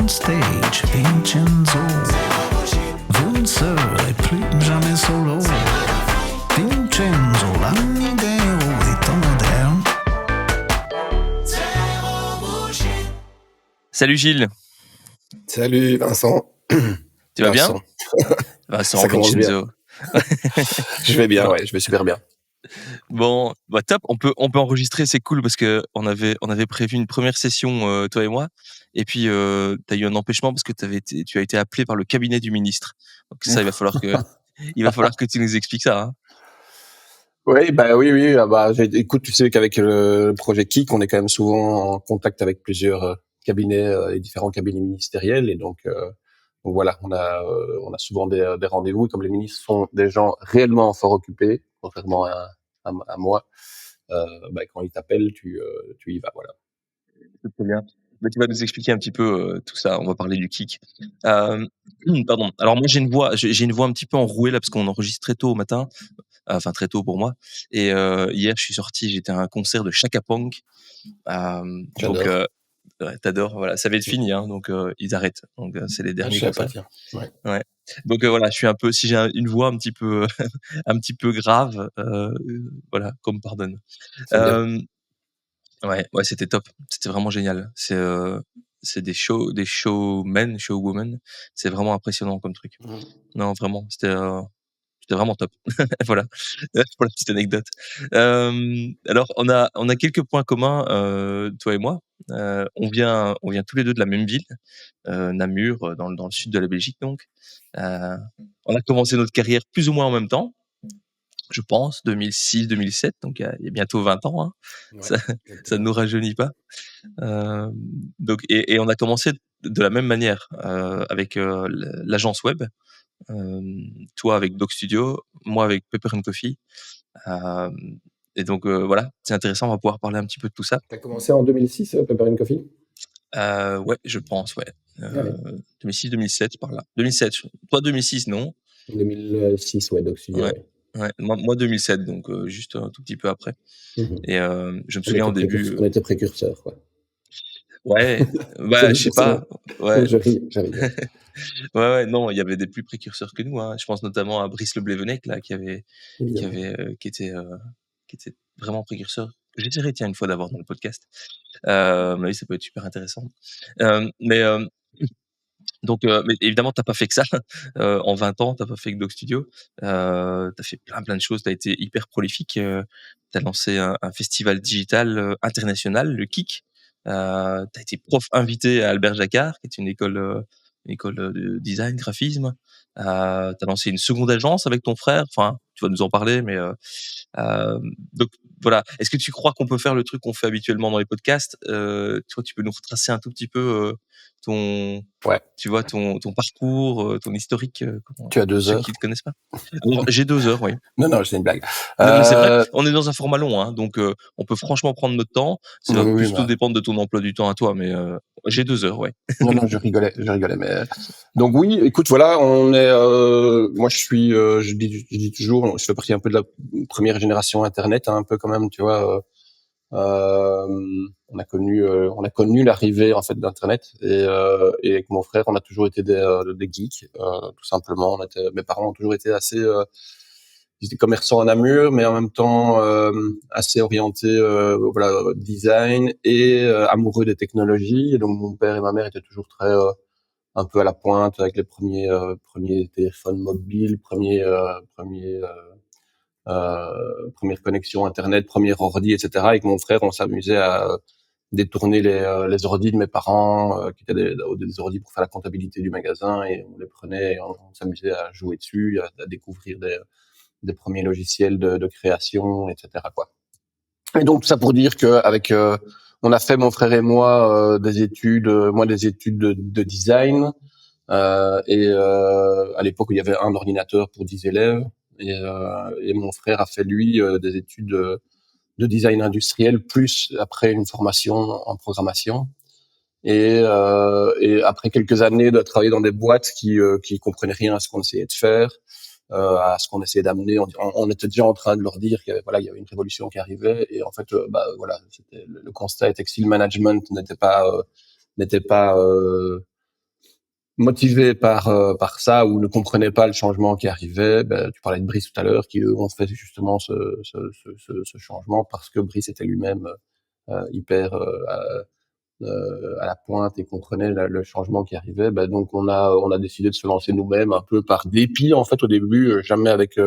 stage, Vincenzo. Vous ne serez plus jamais solo. Vincenzo, l'amigo est en moderne. Salut Gilles. Salut Vincent. Tu vas bien? Vincent, Ça commence Vincenzo. Je vais bien, ouais, je vais super bien. Bon, bah top. On peut enregistrer, c'est cool parce que on avait prévu une première session, toi et moi. Et puis t'as eu un empêchement parce que tu as été appelé par le cabinet du ministre. Donc ça, il va falloir que tu nous expliques ça. Hein. Oui, écoute, tu sais qu'avec le projet KIC, on est quand même souvent en contact avec plusieurs cabinets et différents cabinets ministériels, et donc voilà, on a souvent des rendez-vous. Et comme les ministres sont des gens réellement fort occupés, contrairement à moi, quand ils t'appellent, tu y vas, voilà. C'est très bien. Mais tu vas nous expliquer un petit peu tout ça. On va parler du kick. Pardon. Alors moi j'ai une voix un petit peu enrouée là parce qu'on enregistre très tôt au matin. Enfin très tôt pour moi. Et hier je suis sorti, j'étais à un concert de Chaka Punk. J'adore. Donc ouais, t'adores. Voilà, ça va être fini, hein, donc ils arrêtent. Donc c'est les derniers Je sais pas, concerts. tiens. Ouais. Ouais. Donc voilà, je suis un peu, si j'ai une voix un petit peu, un petit peu grave, voilà, qu'on me pardonne. C'est bien. Ouais, c'était top. C'était vraiment génial. C'est des showmen, showwomen. C'est vraiment impressionnant comme truc. Non, vraiment, c'était vraiment top. Voilà, pour la petite anecdote. Alors, on a quelques points communs, toi et moi. On vient tous les deux de la même ville, Namur, dans le sud de la Belgique, donc. On a commencé notre carrière plus ou moins en même temps. Je pense, 2006-2007, donc il y a bientôt 20 ans. Hein. Ouais, Ça ne nous rajeunit pas. Donc, et on a commencé de la même manière avec l'agence web. Toi avec Doc Studio, moi avec Pepper and Coffee. Et donc voilà, c'est intéressant, on va pouvoir parler un petit peu de tout ça. T'as commencé en 2006, Pepper & Coffee? Ouais, je pense, ouais. Ouais. 2006-2007 par là. 2007. Toi 2006, non? 2006, ouais, Doc Studio. Ouais. Ouais. Moi 2007, donc juste un tout petit peu après. Mhm. Et je me souviens au début. On était précurseurs, quoi. Ouais, bah je sais pas. Ouais. Je ris. Ouais, non, il y avait des plus précurseurs que nous. Hein. Je pense notamment à Brice Le Blévenec là, qui était vraiment précurseur. J'essaierai tiens une fois d'avoir dans le podcast. Oui, ça peut être super intéressant. Mais évidemment, t'as pas fait que ça. En 20 ans, t'as pas fait que Doc Studio. T'as fait plein de choses. T'as été hyper prolifique. T'as lancé un festival digital international, le KIC. T'as été prof invité à Albert Jacquard, qui est une école de design, graphisme. T'as lancé une seconde agence avec ton frère. Enfin, tu vas nous en parler, mais donc voilà. Est-ce que tu crois qu'on peut faire le truc qu'on fait habituellement dans les podcasts? Tu peux nous retracer un tout petit peu ton parcours, ton historique, Tu as 2 ceux heures. qui ne te connaissent pas. Alors, j'ai 2 heures, oui. Non, c'est une blague. Non, mais c'est vrai, on est dans un format long, hein, donc on peut franchement prendre notre temps. Ça va plutôt dépendre de ton emploi du temps à toi, mais j'ai 2 heures, ouais. Non, je rigolais, mais donc oui, écoute, voilà, on est, moi je dis toujours, je fais partie un peu de la première génération Internet, hein, un peu quand même, tu vois. On a connu l'arrivée en fait d'Internet, et avec mon frère, on a toujours été des geeks, tout simplement. Mes parents ont toujours été assez ils étaient commerçants à Namur, mais en même temps assez orientés design et amoureux des technologies. Et donc mon père et ma mère étaient toujours très un peu à la pointe avec les premiers téléphones mobiles, première connexion internet, premier ordi, etc. Avec mon frère, on s'amusait à détourner les ordis de mes parents, qui étaient des ordis pour faire la comptabilité du magasin, et on les prenait et on s'amusait à jouer dessus, à découvrir des premiers logiciels de création, etc., quoi. Et donc tout ça pour dire que avec on a fait, mon frère et moi, des études de design, et à l'époque il y avait un ordinateur pour 10 élèves, et mon frère a fait lui des études de design industriel, plus après une formation en programmation. Et après quelques années de travailler dans des boîtes qui comprenaient rien à ce qu'on essayait de faire, à ce qu'on essayait d'amener, on était déjà en train de leur dire qu'il y avait une révolution qui arrivait. Et en fait, le constat était que si le management n'était pas motivés par ça ou ne comprenaient pas le changement qui arrivait. Tu parlais de Brice tout à l'heure, qui eux ont fait justement ce changement parce que Brice était lui-même hyper à la pointe et comprenait le changement qui arrivait. Donc on a décidé de se lancer nous-mêmes un peu par dépit en fait au début, jamais avec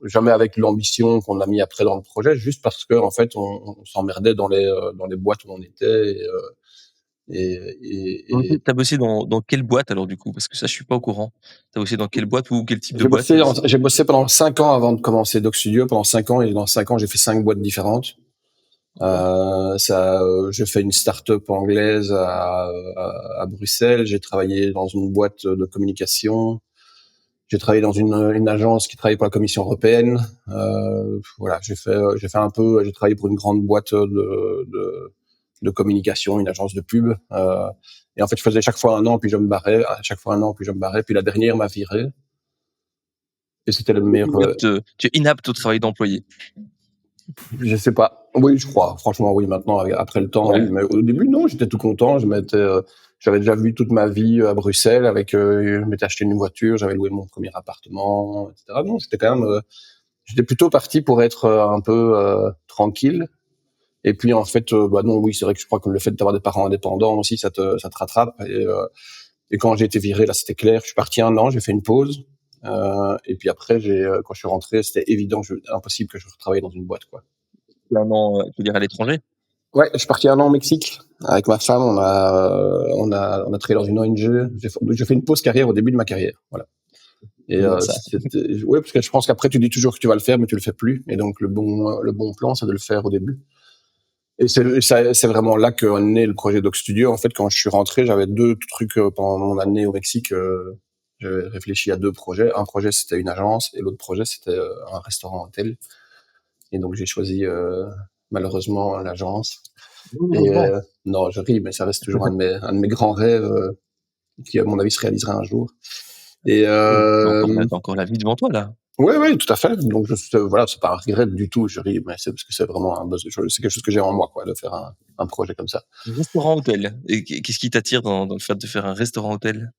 jamais avec l'ambition qu'on a mis après dans le projet, juste parce que en fait on s'emmerdait dans les boîtes où on était et T'as bossé dans quelle boîte alors du coup? Parce que ça, je suis pas au courant. T'as bossé dans quelle boîte ou quel type de boîte? j'ai bossé pendant 5 ans avant de commencer Doc Studio, pendant 5 ans, et dans 5 ans j'ai fait 5 boîtes différentes. J'ai fait une start-up anglaise à Bruxelles. J'ai travaillé dans une boîte de communication. J'ai travaillé dans une agence qui travaille pour la Commission européenne. Voilà, j'ai travaillé pour une grande boîte de communication, une agence de pub. Et en fait, je faisais chaque fois un an, puis je me barrais. Puis la dernière m'a viré. Et c'était le meilleur. Tu es inapte au travail d'employé. Je sais pas. Oui, je crois. Franchement, oui. Maintenant, après le temps, oui. Mais au début, non. J'étais tout content. J'avais déjà vu toute ma vie à Bruxelles. Je m'étais acheté une voiture. J'avais loué mon premier appartement, etc. Non, c'était quand même. J'étais plutôt parti pour être un peu tranquille. Et puis en fait, non, oui, c'est vrai que je crois que le fait d'avoir des parents indépendants aussi, ça te rattrape. Et quand j'ai été viré, là, c'était clair. Je suis parti un an. J'ai fait une pause. Et puis après, quand je suis rentré, c'était évident, impossible que je retravaille dans une boîte, quoi. Un an, tu veux dire à l'étranger? Ouais, je suis parti un an au Mexique avec ma femme. On a travaillé dans une ONG. J'ai fait une pause carrière au début de ma carrière, voilà. Et ouais, parce que je pense qu'après tu dis toujours que tu vas le faire, mais tu le fais plus. Et donc le bon plan, c'est de le faire au début. Et c'est vraiment là que naît le projet Doc Studio. En fait, quand je suis rentré, j'avais 2 trucs pendant mon année au Mexique. J'avais réfléchi à 2 projets. Un projet, c'était une agence, et l'autre projet, c'était un restaurant-hôtel. Et donc, j'ai choisi malheureusement l'agence. Non, je ris, mais ça reste toujours un de mes grands rêves qui, à mon avis, se réalisera un jour. Et t'as encore la vie devant toi, là. Oui, tout à fait. Donc, voilà, c'est pas un regret du tout, je ris, mais c'est parce que c'est vraiment c'est quelque chose que j'ai en moi, quoi, de faire un projet comme ça. Un restaurant-hôtel. Et qu'est-ce qui t'attire dans le fait de faire un restaurant-hôtel?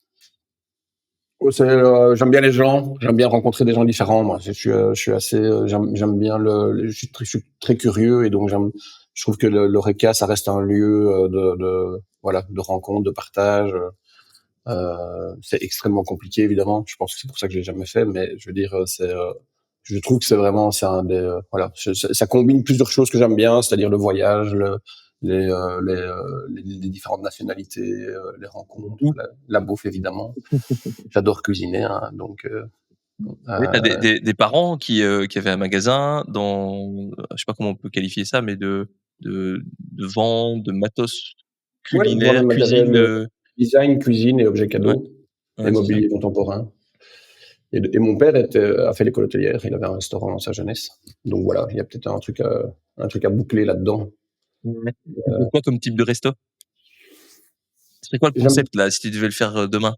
J'aime bien les gens, j'aime bien rencontrer des gens différents. Moi, je suis assez, j'aime bien je suis très curieux, et donc je trouve que l'Horeca, ça reste un lieu de rencontre, de partage. C'est extrêmement compliqué, évidemment. Je pense que c'est pour ça que je l'ai jamais fait, mais je veux dire, je trouve que c'est un des, ça combine plusieurs choses que j'aime bien, c'est-à-dire le voyage, les différentes nationalités, les rencontres, la bouffe, évidemment. J'adore cuisiner, hein, donc. T'as des parents qui avaient un magasin je sais pas comment on peut qualifier ça, mais de vente, de matos culinaire, cuisine. Design, cuisine et objets cadeaux, et mobilier contemporain. Et mon père a fait l'école hôtelière. Il avait un restaurant dans sa jeunesse. Donc voilà, il y a peut-être un truc à boucler là-dedans. Quoi comme type de resto? C'est quoi le concept là, si tu devais le faire demain?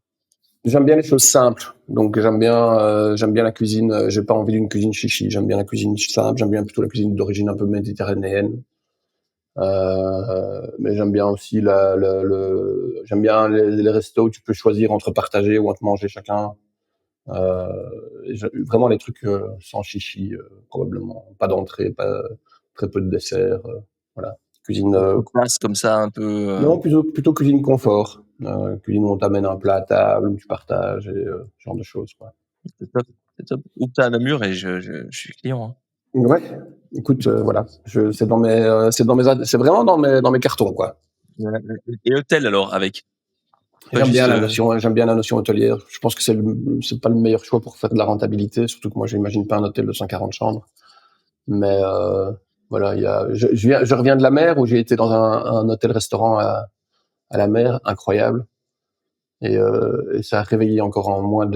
J'aime bien les choses simples. Donc j'aime bien la cuisine. J'ai pas envie d'une cuisine chichi. J'aime bien la cuisine simple. J'aime bien plutôt la cuisine d'origine un peu méditerranéenne. Mais j'aime bien aussi j'aime bien les restos où tu peux choisir entre partager ou entre manger chacun. Vraiment les trucs sans chichi, probablement. Pas d'entrée, très peu de dessert. Voilà. Cuisine. Classe comme ça un peu. Non, plutôt cuisine confort. Cuisine où on t'amène un plat à table, où tu partages, et ce genre de choses, quoi. C'est top. Ou t'as à Namur et je suis client. Hein. Ouais. Écoute, voilà. C'est vraiment dans mes cartons, quoi. Et hôtel alors avec. J'aime bien la notion hôtelière. Je pense que c'est pas le meilleur choix pour faire de la rentabilité, surtout que moi j'imagine pas un hôtel de 140 chambres. Mais voilà, je reviens de la mer, où j'ai été dans un hôtel-restaurant à la mer, incroyable. Et ça a réveillé encore en moi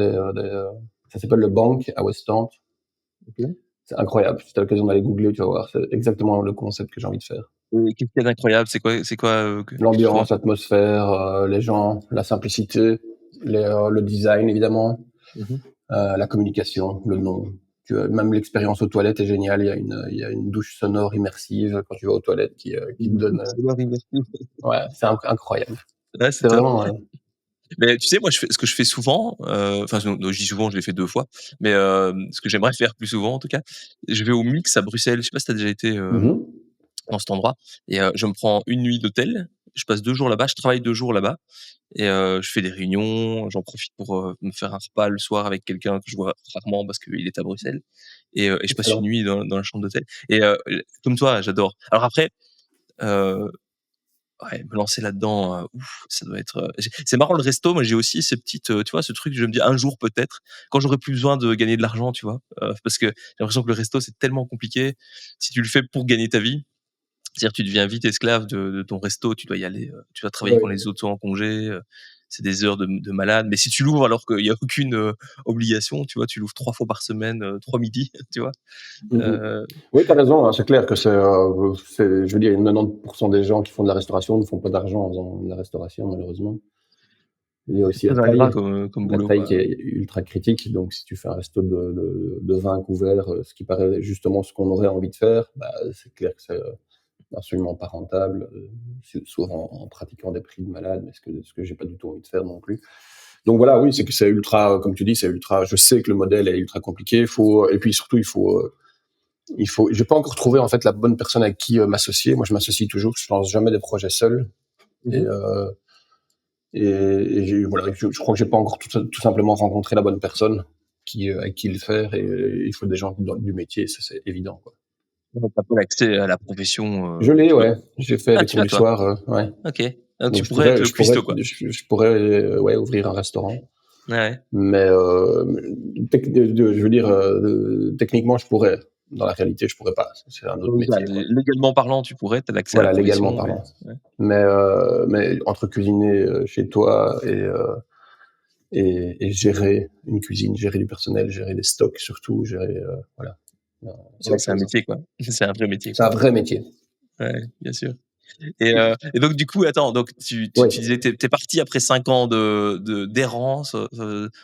ça s'appelle le Bank à Westend. Okay. C'est incroyable. Si tu as l'occasion d'aller googler, tu vas voir. C'est exactement le concept que j'ai envie de faire. Et qu'est-ce qu'il y a d'incroyable? C'est quoi l'ambiance, l'atmosphère, les gens, la simplicité, le design, évidemment, la communication, le nom. Même l'expérience aux toilettes est géniale. Il y a une douche sonore immersive quand tu vas aux toilettes qui te donne. Ouais, c'est incroyable. Ouais, c'est vraiment. Mais tu sais, moi, ce que je fais souvent, enfin, je dis souvent, je l'ai fait 2 fois, mais ce que j'aimerais faire plus souvent, en tout cas, je vais au Mix à Bruxelles. Je sais pas si tu as déjà été, Mmh. dans cet endroit et je me prends une nuit d'hôtel. Je passe 2 jours là-bas, je travaille 2 jours là-bas et je fais des réunions. J'en profite pour, me faire un repas le soir avec quelqu'un que je vois rarement parce qu'il est à Bruxelles et je passe une Excellent. nuit dans la chambre d'hôtel et comme toi, j'adore. Alors après, heu ouais, me lancer là-dedans, ouf, ça doit être, c'est marrant le resto, moi j'ai aussi ces petites, tu vois, ce truc, je me dis: «Un jour peut-être, quand j'aurai plus besoin de gagner de l'argent», tu vois? Parce que j'ai l'impression que le resto, c'est tellement compliqué. Si tu le fais pour gagner ta vie, c'est-à-dire tu deviens vite esclave de ton resto, tu dois y aller, tu dois travailler quand Ouais. les autres sont en congé, c'est des heures de malade. Mais si tu l'ouvres alors qu'il y a aucune, obligation, tu vois, tu l'ouvres 3 fois par semaine, 3 midis, tu vois? Mmh. Heu, Oui, tu as raison, hein, c'est clair que je veux dire, 90% des gens qui font de la restauration ne font pas d'argent en faisant de la restauration, malheureusement. Il y a c'est aussi très ingrat comme la boulot, taille quoi. qui est ultra critique. Donc, si tu fais un resto de 20 couverts, ce qui paraît justement ce qu'on aurait envie de faire, bah, c'est clair que c'est absolument pas rentable, souvent en pratiquant des prix de malade, mais ce que j'ai pas du tout envie de faire non plus. Donc voilà, oui, c'est que c'est ultra, comme tu dis, c'est ultra. Je sais que le modèle est ultra compliqué. Et puis surtout, j'ai pas encore trouvé en fait la bonne personne avec qui m'associer. Moi, je m'associe toujours. Je lance jamais des projets seul. Et, Mmh. voilà, je crois que j'ai pas encore tout simplement rencontré la bonne personne avec qui le faire. Et il faut des gens du métier, ça c'est évident, quoi. Tu as pas l'accès à la profession, Je l'ai, tu peux ouais. J'ai fait ah, les tu cours l'as du toi? soir, ouais. OK. Donc Donc tu pourrais être le cuistot, quoi? je pourrais, ouais, ouvrir un restaurant. Ouais, ouais. Mais je veux dire, techniquement, je pourrais. Dans la réalité, je pourrais pas. C'est un autre Oui, bah, métier, quoi. légalement parlant, tu pourrais, tu as l'accès à la Voilà, légalement profession, mais parlant. ouais. Mais entre cuisiner chez toi et gérer une cuisine, gérer du personnel, gérer des stocks surtout, voilà, c'est Ouais, autre c'est un chose. métier, quoi. C'est un vrai métier, C'est quoi. un vrai métier. Ouais, bien sûr. Et donc du coup, attends, donc Oui. tu disais, tu es parti après 5 ans d'errance,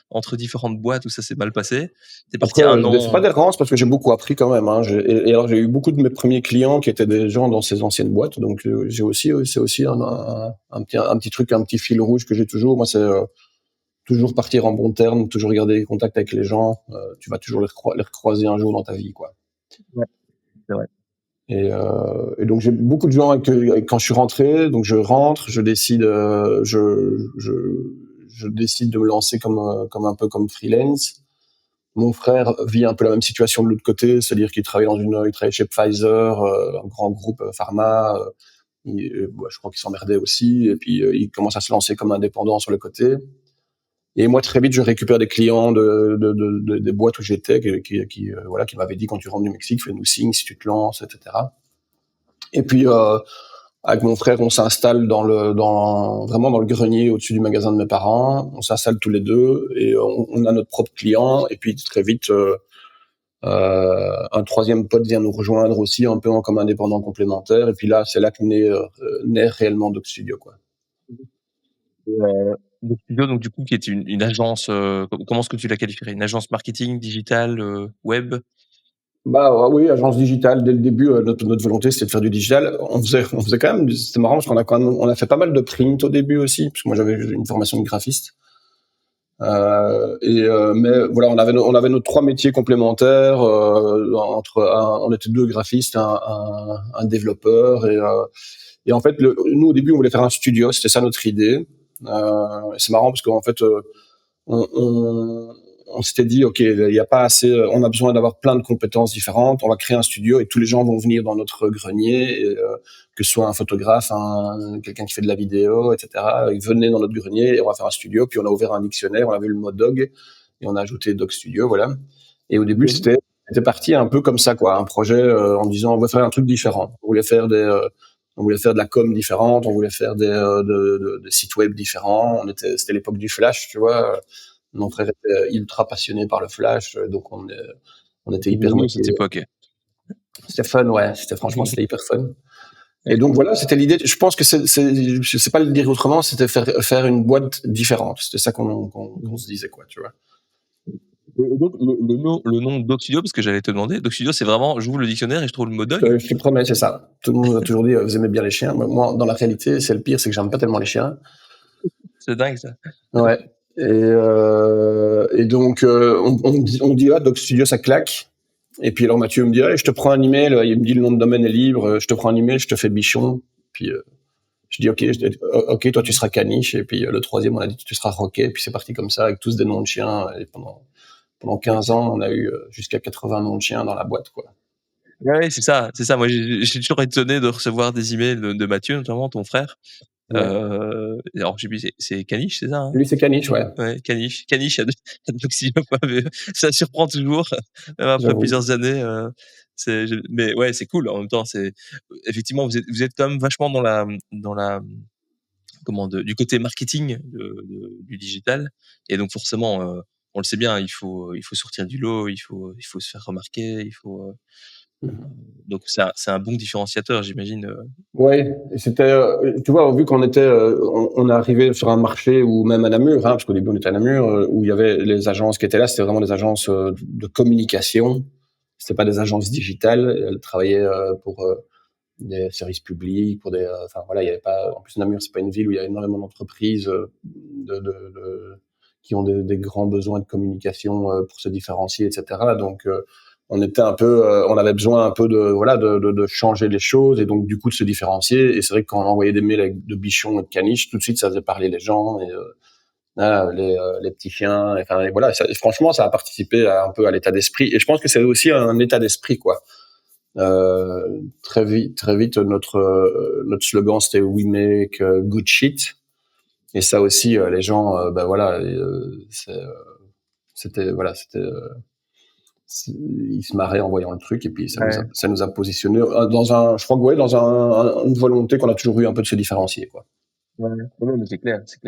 entre différentes boîtes où ça s'est mal passé. Tu es parti Après, 1 c'est pas an, d'errance parce que j'ai beaucoup appris quand même, hein. Et alors, j'ai eu beaucoup de mes premiers clients qui étaient des gens dans ces anciennes boîtes. Donc, c'est aussi un petit truc, un petit fil rouge que j'ai toujours. Moi, c'est toujours partir en bon terme, toujours garder les contacts avec les gens. Tu vas toujours les recroiser un jour dans ta vie, quoi. ouais, c'est vrai. Et donc j'ai beaucoup de gens quand je suis rentré, donc je rentre, je décide, je décide de me lancer comme un peu comme freelance. Mon frère vit un peu la même situation de l'autre côté, c'est-à-dire qu'il il travaille chez Pfizer, un grand groupe pharma. Je crois qu'il s'emmerdait aussi, et puis il commence à se lancer comme indépendant sur le côté. Et moi, très vite, je récupère des clients des boîtes où j'étais, voilà, qui m'avaient dit, quand tu rentres du Mexique, fais-nous signe si tu te lances, etc. Et puis, avec mon frère, on s'installe vraiment dans le grenier au-dessus du magasin de mes parents. On s'installe tous les deux et on a notre propre client. Et puis, très vite, un troisième pote vient nous rejoindre aussi, un peu comme indépendant complémentaire. Et puis là, c'est là que naît réellement Doc Studio, quoi. Le studio, donc du coup, qui est une agence, comment est-ce que tu la qualifierais? Une agence marketing, digitale, web? Bah oui, agence digitale. Dès le début, notre volonté, c'était de faire du digital. On faisait quand même, c'était marrant parce on a fait pas mal de print au début aussi, parce que moi j'avais une formation de graphiste. Mais voilà, on avait nos 3 métiers complémentaires. On était 2 graphistes, un développeur et en fait, nous au début, on voulait faire un studio. C'était ça notre idée. C'est marrant parce qu'en fait, on, on, on s'était dit, OK, il n'y a pas assez, on a besoin d'avoir plein de compétences différentes. On va créer un studio et tous les gens vont venir dans notre grenier, que ce soit un photographe, quelqu'un qui fait de la vidéo, etc. Ils venaient dans notre grenier et on va faire un studio. Puis on a ouvert un dictionnaire, on avait le mot dog et on a ajouté Dog Studio, voilà. Et au début, c'était parti un peu comme ça, quoi. Un projet en disant, on va faire un truc différent. On voulait faire de la com différente, on voulait faire des sites web différents. C'était l'époque du Flash, tu vois. Mon frère était ultra passionné par le Flash, donc on était hyper Devenu cette motivés. époque. C'était fun, ouais. Franchement, c'était hyper fun. Et donc voilà, c'était l'idée. Je pense que je sais pas le dire autrement, c'était faire une boîte différente. C'était ça qu'on se disait, quoi, tu vois. Et donc le nom Dog Studio, parce que j'allais te demander, Dog Studio, c'est vraiment, j'ouvre le dictionnaire et je trouve le mot dog. Je te promets, c'est ça. Tout le monde a toujours dit, vous aimez bien les chiens. Moi, dans la réalité, c'est le pire, c'est que j'aime pas tellement les chiens. C'est dingue ça. Ouais. Et donc on dit Doc Studio ça claque. Et puis alors Mathieu me dit je te prends un email, il me dit le nom de domaine est libre, je te prends un email, je te fais Bichon. Puis je dis ok, toi tu seras Caniche. Et puis le troisième on a dit tu seras Roquet. Et puis c'est parti comme ça avec tous des noms de chiens. Et pendant 15 ans on a eu jusqu'à 80 noms de chiens dans la boîte quoi. Ouais, c'est ça. Moi, j'ai toujours étonné de recevoir des emails de Mathieu, notamment ton frère. Ouais. Alors, je sais plus, c'est Caniche, c'est ça, hein? Lui c'est Caniche, ouais. Ouais, Caniche à Doc Studio, mais ça surprend toujours, même après J'avoue. plusieurs années. Mais ouais, c'est cool. En même temps, effectivement, vous êtes quand même vachement dans la du côté marketing du digital. Et donc forcément, on le sait bien, il faut sortir du lot, il faut se faire remarquer, donc c'est un bon différenciateur, j'imagine. Ouais, et c'était, tu vois, vu qu'on était, on est arrivé sur un marché où même à Namur, parce qu'au début on était à Namur, où il y avait les agences qui étaient là, c'était vraiment des agences de communication. C'était pas des agences digitales. Elles travaillaient pour des services publics, pour des, enfin voilà, il y avait pas. En plus Namur, c'est pas une ville où il y a énormément d'entreprises qui ont des grands besoins de communication pour se différencier, etc. Donc on était un peu, on avait besoin un peu de changer les choses et donc du coup de se différencier. Et c'est vrai que quand on envoyait des mails avec de Bichon et de Caniche, tout de suite ça faisait parler les gens et les petits chiens. Enfin voilà, franchement ça a participé un peu à l'état d'esprit. Et je pense que c'est aussi un état d'esprit quoi. Très vite notre slogan c'était We make good shit. Et ça aussi les gens, c'était ils se marraient en voyant le truc et puis ça nous a positionné dans une volonté qu'on a toujours eu un peu de se différencier quoi. Ouais, mais c'est clair, c'est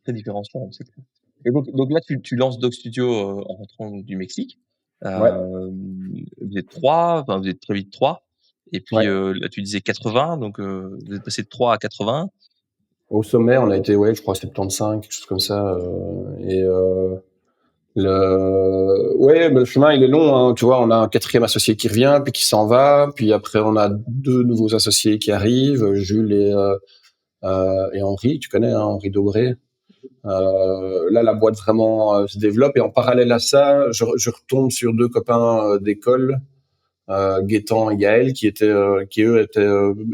très différenciant, c'est clair. Et donc là tu lances Doc Studio en rentrant du Mexique. Ouais. Vous êtes 3, enfin vous êtes très vite 3. Et puis là tu disais 80, donc vous êtes passé de 3 à 80. Au sommet, on a été je crois 75, quelque chose comme ça mais le chemin il est long hein. Tu vois, on a un quatrième associé qui revient puis qui s'en va, puis après on a 2 nouveaux associés qui arrivent, Jules et Henri, tu connais hein, Henri Daubré. Là la boîte vraiment se développe et en parallèle à ça je retombe sur 2 copains d'école, Gaëtan et Gaël, qui eux étaient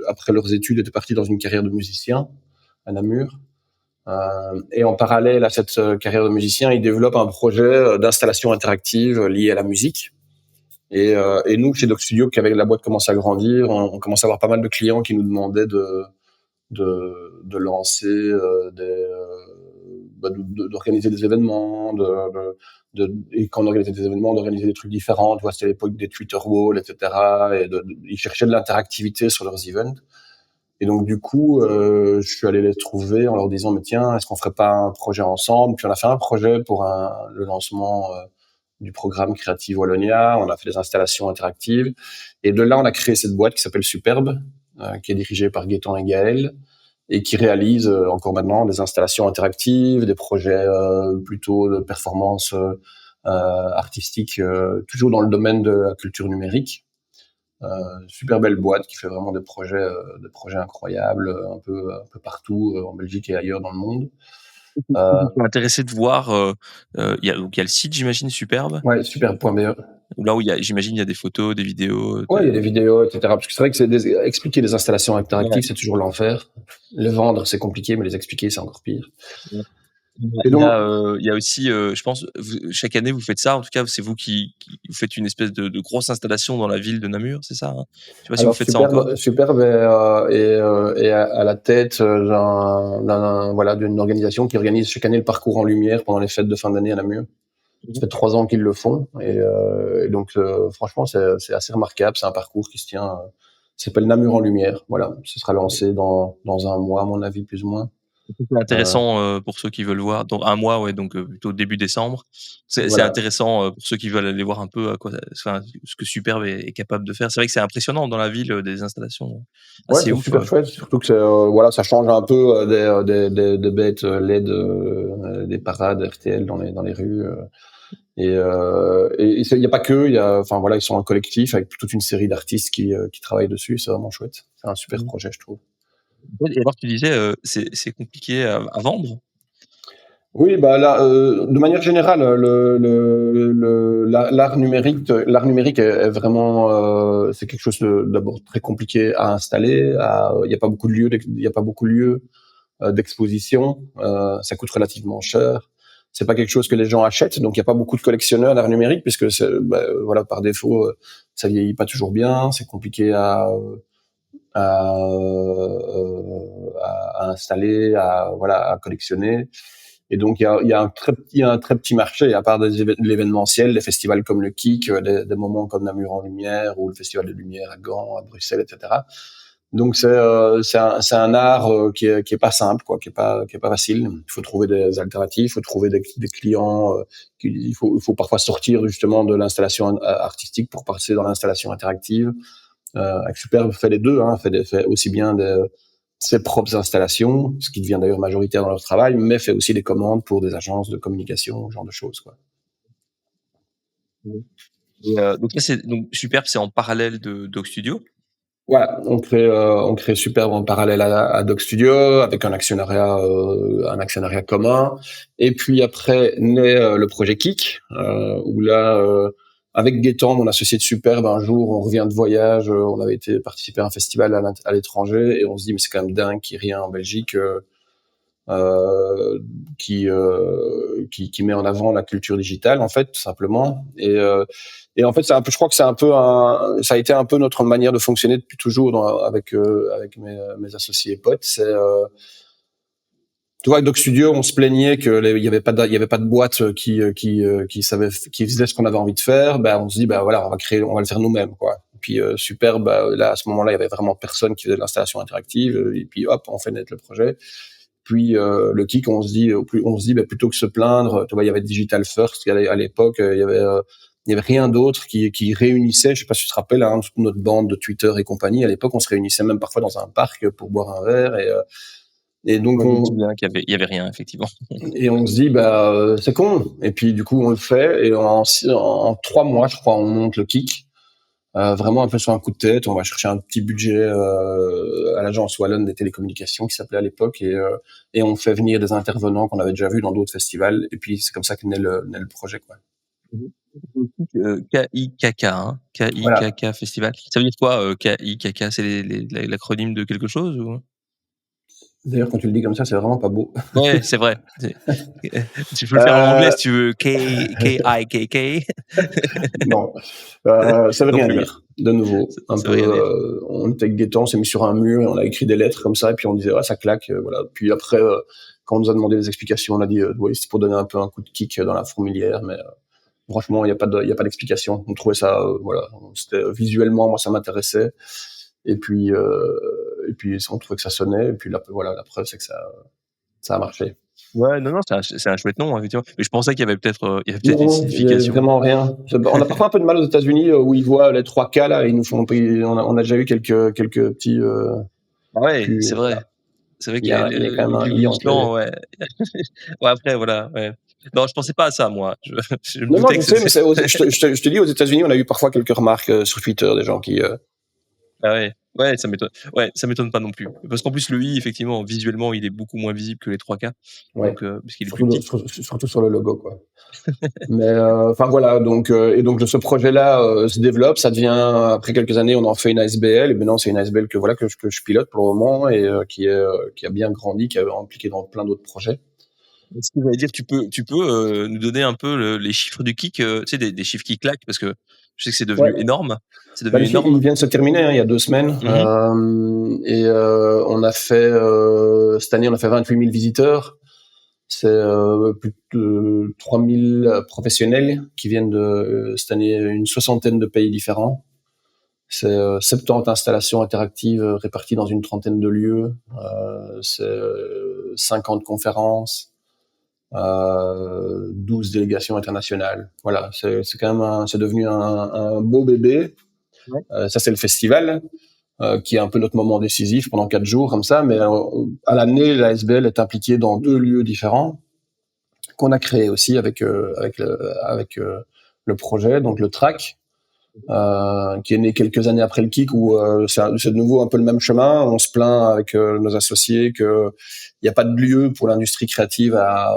après leurs études étaient partis dans une carrière de musicien à Namur. Et en parallèle à cette carrière de musicien, il développe un projet d'installation interactive lié à la musique. Et nous, chez Doc Studio, qui avec la boîte commence à grandir, on commence à avoir pas mal de clients qui nous demandaient de lancer d'organiser des événements, et quand on organisait des événements, d'organiser des trucs différents. Tu vois, c'était l'époque des Twitter Walls, etc. Et ils cherchaient de l'interactivité sur leurs events. Et donc du coup, je suis allé les trouver en leur disant mais tiens, est-ce qu'on ferait pas un projet ensemble? Puis on a fait un projet pour le lancement du programme Creative Wallonia. On a fait des installations interactives et de là on a créé cette boîte qui s'appelle Superbe, qui est dirigée par Gaëtan et Gaël et qui réalise encore maintenant des installations interactives, des projets plutôt de performance artistique, toujours dans le domaine de la culture numérique. Super belle boîte qui fait vraiment des projets incroyables un peu partout en Belgique et ailleurs dans le monde. Je suis intéressé de voir. Il y a le site, j'imagine, Superbe. Ouais, superbe.be. Là où j'imagine il y a des photos, des vidéos. Ouais, il y a des vidéos, etc. Parce que c'est vrai que expliquer des installations interactives, c'est toujours l'enfer. Les vendre, c'est compliqué, mais les expliquer, c'est encore pire. Et donc, il y a aussi, je pense, chaque année vous faites ça. En tout cas, c'est vous qui vous faites une espèce de grosse installation dans la ville de Namur, c'est ça hein? Je sais pas si vous faites ça encore. Superbe est à la tête d'une organisation qui organise chaque année le parcours en lumière pendant les fêtes de fin d'année à Namur. Ça fait 3 ans qu'ils le font et donc franchement c'est assez remarquable. C'est un parcours qui se tient, s'appelle Namur en lumière. Voilà, ce sera lancé dans un mois à mon avis plus ou moins. C'est intéressant pour ceux qui veulent voir. Dans un mois, ouais, donc plutôt début décembre. C'est intéressant pour ceux qui veulent aller voir un peu ce que Superbe est capable de faire. C'est vrai que c'est impressionnant dans la ville des installations. C'est ouf, super chouette. Surtout que ça change un peu des bêtes LED, des parades RTL dans les rues. Et il y a pas que, ils sont un collectif avec toute une série d'artistes qui travaillent dessus. C'est vraiment chouette. C'est un super projet, je trouve. Et alors tu disais, c'est compliqué à vendre? Oui, bah là, de manière générale, l'art numérique est vraiment, c'est quelque chose d'abord très compliqué à installer. Il n'y a pas beaucoup de lieux, il y a pas beaucoup de lieux d'exposition. Ça coûte relativement cher. C'est pas quelque chose que les gens achètent, donc il n'y a pas beaucoup de collectionneurs d'art numérique puisque voilà, par défaut, ça vieillit pas toujours bien, c'est compliqué à, à installer, à collectionner. Et donc il y a un très petit marché, à part l'événementiel, les festivals comme le KIC, des moments comme Namur en Lumière ou le Festival de Lumière à Gand, à Bruxelles, etc. Donc c'est un art qui est pas simple, quoi, qui est pas facile. Il faut trouver des alternatives, il faut trouver des clients. Il faut parfois sortir justement de l'installation artistique pour passer dans l'installation interactive. Avec Superbe fait les deux, hein, fait aussi bien ses propres installations, ce qui devient d'ailleurs majoritaire dans leur travail, mais fait aussi des commandes pour des agences de communication, ce genre de choses, quoi. Et donc ça donc Superbe, c'est en parallèle de Doc Studio? Voilà, on crée Superbe en parallèle à Doc Studio avec un actionnariat commun. Et puis après naît le projet Kik, où là, avec Gaëtan, mon associé de Superbe, un jour on revient de voyage, on avait été participer à un festival à l'étranger et on se dit mais c'est quand même dingue qu'il n'y ait rien en Belgique qui met en avant la culture digitale en fait tout simplement. Et en fait c'est un peu, je crois que ça a été un peu notre manière de fonctionner depuis toujours avec mes associés et potes. Tu vois, avec Doc Studio, on se plaignait il y avait pas de boîte qui faisait ce qu'on avait envie de faire. Ben on se dit voilà, on va le faire nous-mêmes, quoi. Et puis Superbe, là à ce moment-là, il y avait vraiment personne qui faisait de l'installation interactive. Et puis hop, on fait naître le projet. Puis le kick, on se dit plutôt que se plaindre, tu vois, il y avait Digital First à l'époque, il y avait rien d'autre qui réunissait. Je sais pas si tu te rappelles, hein, toute notre bande de Twitter et compagnie. À l'époque, on se réunissait même parfois dans un parc pour boire un verre et donc Ouais, je me souviens qu'il y avait rien effectivement. on se dit c'est con. Et puis du coup on le fait et en 3 mois, je crois, on monte le kick. Vraiment un peu sur un coup de tête, on va chercher un petit budget à l'agence Wallonne des télécommunications qui s'appelait à l'époque et on fait venir des intervenants qu'on avait déjà vus dans d'autres festivals et puis c'est comme ça que naît le projet, quoi. KIKK, hein, Voilà. KIKK Festival. Ça veut dire quoi, KIKK? C'est l'acronyme de quelque chose ou? D'ailleurs quand tu le dis comme ça, c'est vraiment pas beau. Ouais, c'est vrai. Tu peux le faire en anglais si tu veux. KIKK. Non, ça veut Non rien plus, hein. dire. De nouveau, un Ça peu, veut rien dire. on était avec Gaëtan, on s'est mis sur un mur et on a écrit des lettres comme ça, et puis on disait ouais ça claque, voilà. Puis après, quand on nous a demandé des explications, on a dit ouais c'est pour donner un peu un coup de kick dans la fourmilière, mais franchement il y a pas d'explication. On trouvait ça, voilà, c'était visuellement moi ça m'intéressait, et puis on trouvait que ça sonnait, et puis là voilà la preuve c'est que ça a marché. Ouais, non, c'est un chouette nom, effectivement. Mais je pensais qu'il y avait peut-être une Non, il y a signification. vraiment rien. On a parfois un peu de mal aux États-Unis où ils voient les 3K là, ils nous font. On a déjà eu quelques petits. Ah ouais, Plus, c'est vrai. C'est vrai que il y a quand même les un plus i entre les. glissants, ouais. Ouais, après, voilà, ouais. Non, je pensais pas à ça, moi. Je me Non, doutais je que sais, mais c'était. je te dis, aux États-Unis, on a eu parfois quelques remarques sur Twitter des gens qui. Ah ouais, ouais, ça m'étonne. Ouais, ça m'étonne pas non plus. Parce qu'en plus, le i, effectivement, visuellement, il est beaucoup moins visible que les 3K. Ouais. Donc, parce qu'il est plus petit. Surtout sur le logo, quoi. Mais enfin voilà, donc et donc ce projet-là se développe, ça devient après quelques années, on en fait une ASBL et maintenant c'est une ASBL que je pilote pour le moment et qui a bien grandi, qui est impliqué dans plein d'autres projets. Ce que j'allais dire, tu peux nous donner un peu les chiffres du kick, tu sais, des chiffres qui claquent, parce que je sais que c'est Ouais. devenu énorme. C'est Bah, devenu il énorme. vient de se terminer il y a 2 semaines et on a fait cette année on a fait 28 000 visiteurs. C'est plus de 3 000 professionnels qui viennent de cette année une soixantaine de pays différents. C'est 70 installations interactives réparties dans une trentaine de lieux. C'est 50 conférences, 12 délégations internationales. Voilà, c'est quand même c'est devenu un beau bébé. Ouais. Ça c'est le festival qui est un peu notre moment décisif pendant 4 jours comme ça. Mais à l'année, la SBL est impliquée dans 2 lieux différents qu'on a créés aussi avec le projet, donc le track. qui est né quelques années après le kick, où c'est de nouveau un peu le même chemin. On se plaint avec nos associés que il n'y a pas de lieu pour l'industrie créative à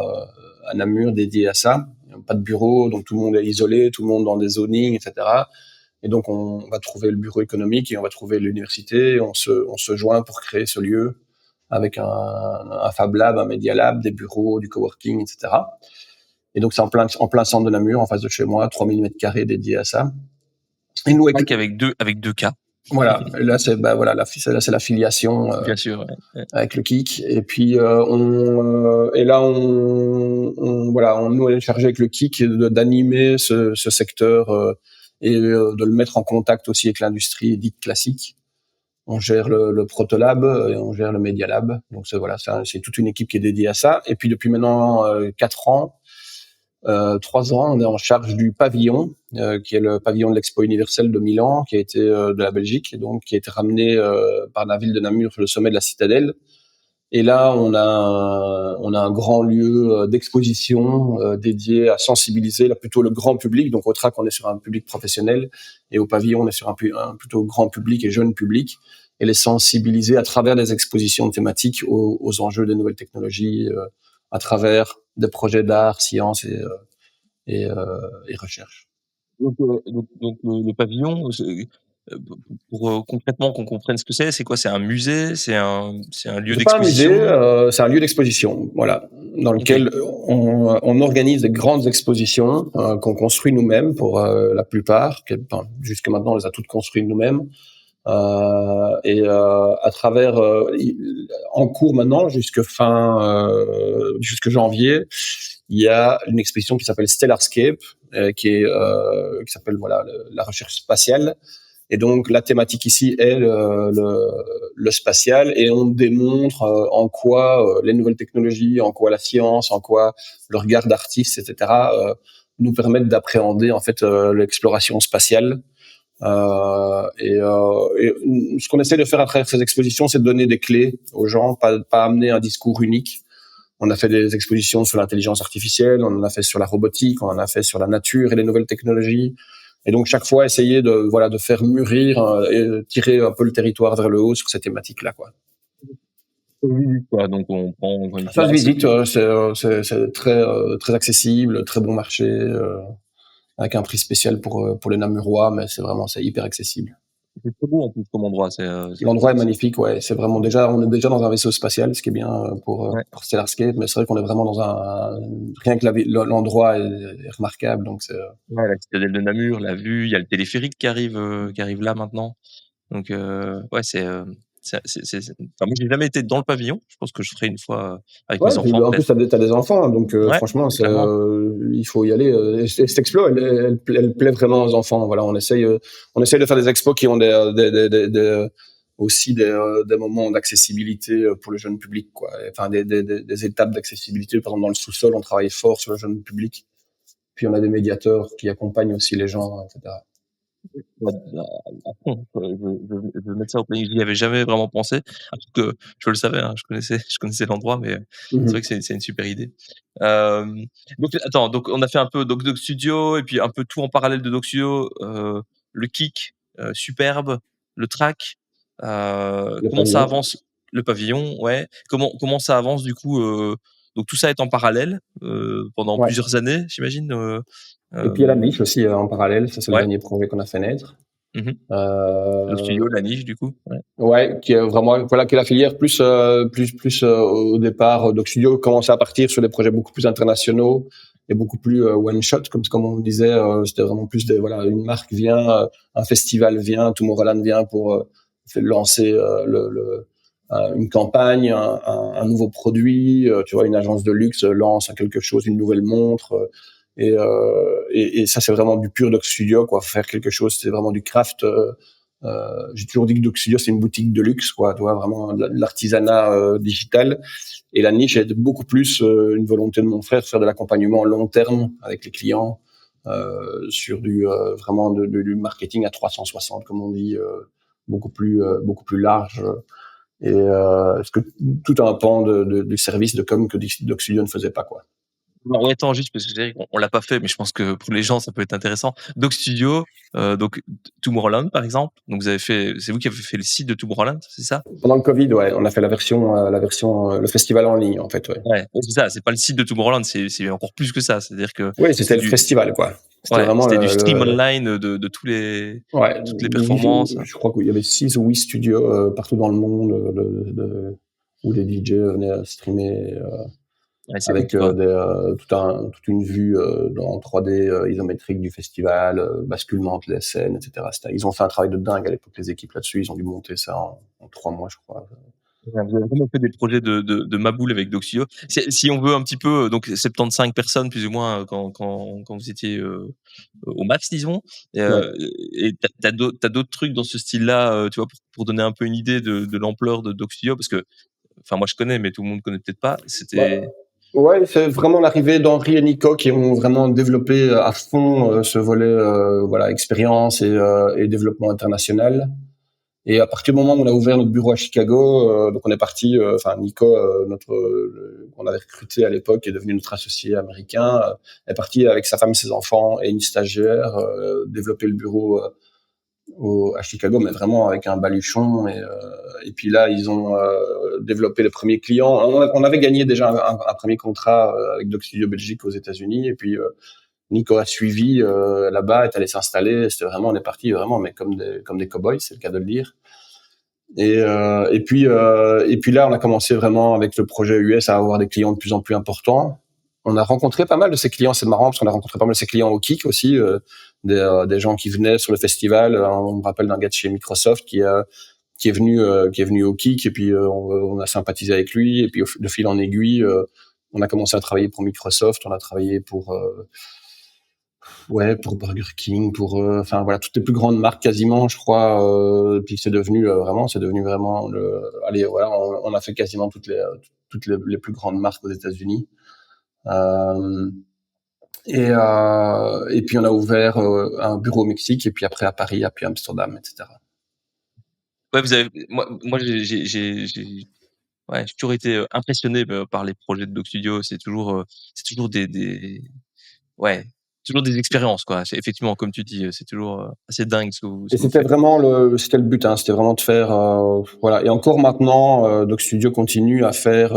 Namur dédié à ça. Il n'y a pas de bureau, donc tout le monde est isolé, tout le monde dans des zonings, etc. Et donc on va trouver le bureau économique et on va trouver l'université. On se joint pour créer ce lieu avec un Fab Lab, un Media Lab, des bureaux, du coworking, etc. Et donc c'est en plein centre de Namur, en face de chez moi, 3000 mètres carrés dédiés à ça. Et nous avec deux cas. Voilà, là c'est c'est l'affiliation bien sûr, avec le kick. Et puis nous on est chargé avec le kick d'animer ce secteur et de le mettre en contact aussi avec l'industrie dite classique. On gère le Protolab et on gère le Media Lab. Donc c'est toute une équipe qui est dédiée à ça. Et puis depuis maintenant 4 ans, 3 ans, on est en charge du pavillon, qui est le pavillon de l'Expo universelle de Milan, qui a été de la Belgique, et donc qui a été ramené par la ville de Namur sur le sommet de la citadelle. Et là, on a un grand lieu d'exposition dédié à sensibiliser plutôt le grand public. Donc au TRAC, on est sur un public professionnel, et au pavillon, on est sur un plutôt grand public et jeune public, et les sensibiliser à travers des expositions thématiques aux enjeux des nouvelles technologies, à travers des projets d'art, science et recherche. Donc le pavillon, pour concrètement qu'on comprenne ce que c'est quoi? C'est un musée? C'est un lieu d'exposition? C'est pas un musée, c'est un lieu d'exposition, voilà, dans lequel on organise des grandes expositions qu'on construit nous-mêmes pour la plupart. Jusque maintenant, on les a toutes construites nous-mêmes. À travers en cours maintenant jusque janvier, il y a une exposition qui s'appelle Stellarscape, qui s'appelle la recherche spatiale. Et donc la thématique ici est le spatial, et on démontre en quoi les nouvelles technologies, en quoi la science, en quoi le regard d'artistes, etc. Nous permettent d'appréhender en fait l'exploration spatiale. Et ce qu'on essaie de faire à travers ces expositions, c'est de donner des clés aux gens, pas amener un discours unique. On a fait des expositions sur l'intelligence artificielle, on en a fait sur la robotique, on en a fait sur la nature et les nouvelles technologies. Et donc chaque fois essayer de faire mûrir et tirer un peu le territoire vers le haut sur ces thématiques-là, quoi. Donc on prend une ça se visite, c'est très accessible, très bon marché. Avec un prix spécial pour les Namurois, mais c'est hyper accessible. C'est très beau en plus comme endroit. L'endroit est magnifique, ouais. C'est vraiment on est déjà dans un vaisseau spatial, ce qui est bien pour Stellarscape, mais c'est vrai qu'on est vraiment dans rien que l'endroit est remarquable, donc c'est. Ouais, la citadelle de Namur, la vue, il y a le téléphérique qui arrive là maintenant. Donc moi j'ai jamais été dans le pavillon. Je pense que je ferai une fois avec mes enfants. En plus t'as des enfants, hein, donc franchement il faut y aller. Cette expo elle plaît vraiment aux enfants. Voilà, on essaye de faire des expos qui ont aussi des moments d'accessibilité pour le jeune public, quoi. Enfin des étapes d'accessibilité. Par exemple dans le sous-sol, on travaille fort sur le jeune public. Puis on a des médiateurs qui accompagnent aussi les gens, etc. Je veux mettre ça au planning. J'y avais jamais vraiment pensé. Alors que je le savais, hein, je connaissais l'endroit, mais c'est vrai que c'est une super idée. Donc on a fait un peu Doc Studio et puis un peu tout en parallèle de Doc Studio, le kick, superbe, le track. Comment ça avance? Le pavillon, ouais. Comment ça avance du coup? Donc tout ça est en parallèle pendant plusieurs années, j'imagine. Et puis il y a la niche aussi en parallèle. Ça c'est le dernier projet qu'on a fait naître. Le studio, la niche du coup. Qui est vraiment qui est la filière plus au départ. Doc Studio commençait à partir sur des projets beaucoup plus internationaux et beaucoup plus one shot, comme on disait. C'était vraiment plus une marque vient, un festival vient, Tomorrowland vient pour lancer une campagne, un nouveau produit. Tu vois, une agence de luxe lance quelque chose, une nouvelle montre. Et ça c'est vraiment du pur Doc Studio, quoi. Faire quelque chose, c'est vraiment du craft. J'ai toujours dit que Doc Studio c'est une boutique de luxe, quoi. Tu vois, vraiment l'artisanat digital. Et la niche est beaucoup plus une volonté de mon frère de faire de l'accompagnement long terme avec les clients sur vraiment du marketing à 360, comme on dit, beaucoup plus large. Et ce que tout un pan du service de com que Doc Studio ne faisait pas, quoi. Alors, ouais, attends, juste parce que c'est vrai qu'on l'a pas fait, mais je pense que pour les gens, ça peut être intéressant. Doc Studio, donc Tomorrowland, par exemple. Donc c'est vous qui avez fait le site de Tomorrowland, c'est ça? Pendant le Covid, ouais, on a fait le festival en ligne, en fait, ouais. Ouais, c'est ça. C'est pas le site de Tomorrowland, c'est encore plus que ça. C'est-à-dire que Oui, c'était c'était le du, festival, quoi. C'était ouais, vraiment c'était du stream online de ouais, toutes les performances. je crois qu'il y avait 6 ou 8 studios partout dans le monde où les DJ venaient streamer Ouais, c'est ouf, avec quoi. toute une vue en 3D isométrique du festival, basculement entre les scènes, etc. Ils ont fait un travail de dingue à l'époque, les équipes là-dessus. Ils ont dû monter ça en 3 mois, je crois. Vous avez vraiment fait des projets de Maboule avec Doxio. Si on veut un petit peu, donc 75 personnes plus ou moins quand vous étiez au max, disons. Ouais. Et t'as d'autres trucs dans ce style-là, tu vois, pour donner un peu une idée de l'ampleur de Doxio, parce que, enfin, moi je connais, mais tout le monde connaît peut-être pas. Bah, C'était, ouais, c'est vraiment l'arrivée d'Henri et Nico qui ont vraiment développé à fond ce volet voilà, expérience et développement international. Et à partir du moment où on a ouvert notre bureau à Chicago, donc on est parti, enfin Nico, qu'on avait recruté à l'époque, est devenu notre associé américain, est parti avec sa femme, ses enfants et une stagiaire développer le bureau à Chicago, mais vraiment avec un baluchon. Et puis là, ils ont développé les premiers clients. On avait gagné déjà un premier contrat avec Doc Studio Belgique aux États-Unis, et puis Nico a suivi là-bas, est allé s'installer. C'était vraiment, on est parti vraiment, mais comme des cowboys, c'est le cas de le dire. Et puis là, on a commencé vraiment avec le projet US à avoir des clients de plus en plus importants. On a rencontré pas mal de ces clients, c'est marrant parce qu'on a rencontré pas mal de ces clients au Kick aussi, des gens qui venaient sur le festival. On me rappelle d'un gars de chez Microsoft qui est venu au Kick, et puis on a sympathisé avec lui, et puis de fil en aiguille, on a commencé à travailler pour Microsoft, on a travaillé pour Burger King, enfin voilà, toutes les plus grandes marques quasiment, je crois. Puis c'est devenu vraiment allez, voilà, on a fait quasiment toutes les plus grandes marques aux États-Unis. Euh, et puis on a ouvert un bureau au Mexique, et puis après à Paris, et puis à Amsterdam, etc. ouais, moi j'ai toujours été impressionné par les projets de Doc Studio. C'est toujours ouais, toujours des expériences, quoi. C'est effectivement, comme tu dis, c'est toujours assez dingue Et ce que vous c'était faites. vraiment c'était le but, hein, c'était vraiment de faire, voilà. Et encore maintenant, Doc Studio continue à faire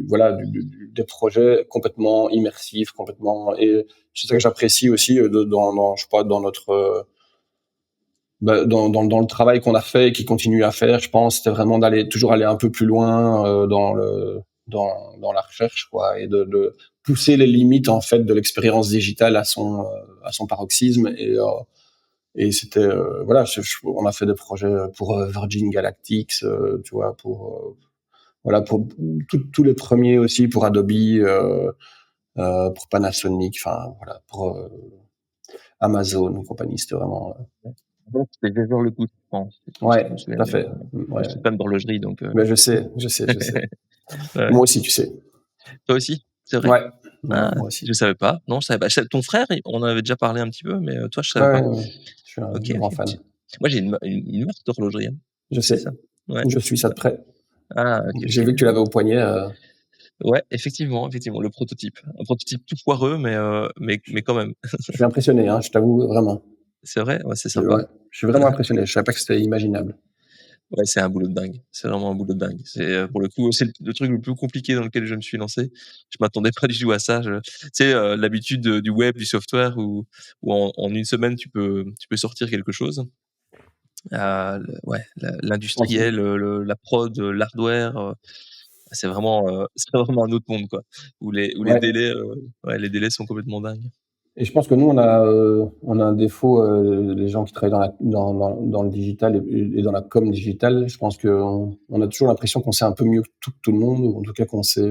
voilà, des projets complètement immersifs, complètement. Et c'est ça que j'apprécie aussi je crois, dans notre, dans le travail qu'on a fait et qui continue à faire. Je pense, c'était vraiment toujours aller un peu plus loin dans la recherche, quoi, et de pousser les limites en fait de l'expérience digitale à son paroxysme. Et c'était voilà, on a fait des projets pour Virgin Galactic, tu vois, voilà, pour tous les premiers aussi, pour Adobe, pour Panasonic, enfin voilà, pour Amazon et compagnie. C'était vraiment Donc, c'était déjà le coup, je pense, si je ouais, me souviens tout à bien. fait. Moi, Ouais. je suis fan d'horlogerie, donc Mais je sais. ouais. Moi aussi, tu sais. Toi aussi, c'est vrai? Ouais, ouais, Ah, moi je aussi. savais pas. Non, je savais pas. Ton frère, on en avait déjà parlé un petit peu, mais toi, je savais Ouais, pas. ouais. Je suis un Ok, grand ok. fan. Moi, j'ai une marque d'horlogerie, hein. Je C'est sais. ça. Ouais. Je suis ça de près. Ah, ok, J'ai ok. vu que tu l'avais au poignet. Ouais, effectivement, effectivement, le prototype. Un prototype tout foireux, mais quand même. Je suis impressionné, hein, je t'avoue vraiment. C'est vrai, ouais, c'est Ouais, sympa. je suis vraiment impressionné. Je savais pas que c'était imaginable. Ouais, c'est un boulot de dingue. C'est vraiment un boulot de dingue. C'est pour le coup, c'est le truc le plus compliqué dans lequel je me suis lancé. Je m'attendais pas du tout à ça. Tu sais, l'habitude du web, du software, où en une semaine tu peux sortir quelque chose. Ouais, l'industriel, la prod, l'hardware, c'est vraiment un autre monde, quoi. Où les Ouais. délais, ouais, les délais sont complètement dingues. Et je pense que nous, on a un défaut, les gens qui travaillent dans le digital et dans la com digitale. Je pense on a toujours l'impression qu'on sait un peu mieux que tout le monde, ou en tout cas qu'on sait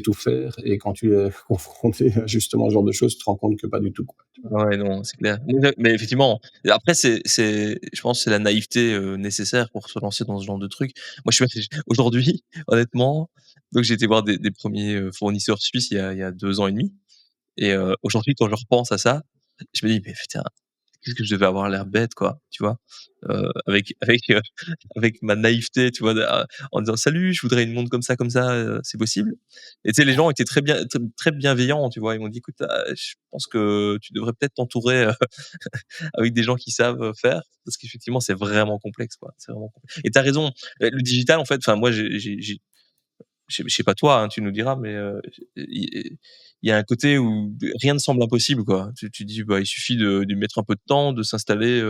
tout faire. Et quand tu es confronté à justement ce genre de choses, tu te rends compte que pas du tout, quoi. Ouais, non, c'est clair. Mais effectivement, après je pense que c'est la naïveté, nécessaire pour se lancer dans ce genre de truc. Moi, je suis aujourd'hui, honnêtement, donc j'ai été voir des 1ers, fournisseurs suisses il y a 2 ans et demi, et aujourd'hui, quand je repense à ça, je me dis: «Mais putain, qu'est-ce que je devais avoir l'air bête, quoi, tu vois? Avec ma naïveté, tu vois, en disant: «Salut, je voudrais une montre comme ça, c'est possible?» Et tu sais, les gens étaient très bienveillants, tu vois? Ils m'ont dit: «Écoute, je pense que tu devrais peut-être t'entourer, avec des gens qui savent faire, parce qu'effectivement, c'est vraiment complexe, quoi. C'est vraiment complexe». Et tu as raison, le digital, en fait, enfin, moi, je sais pas toi, hein, tu nous diras, mais il y a un côté où rien ne semble impossible, quoi. Tu dis, bah, il suffit de mettre un peu de temps, de s'installer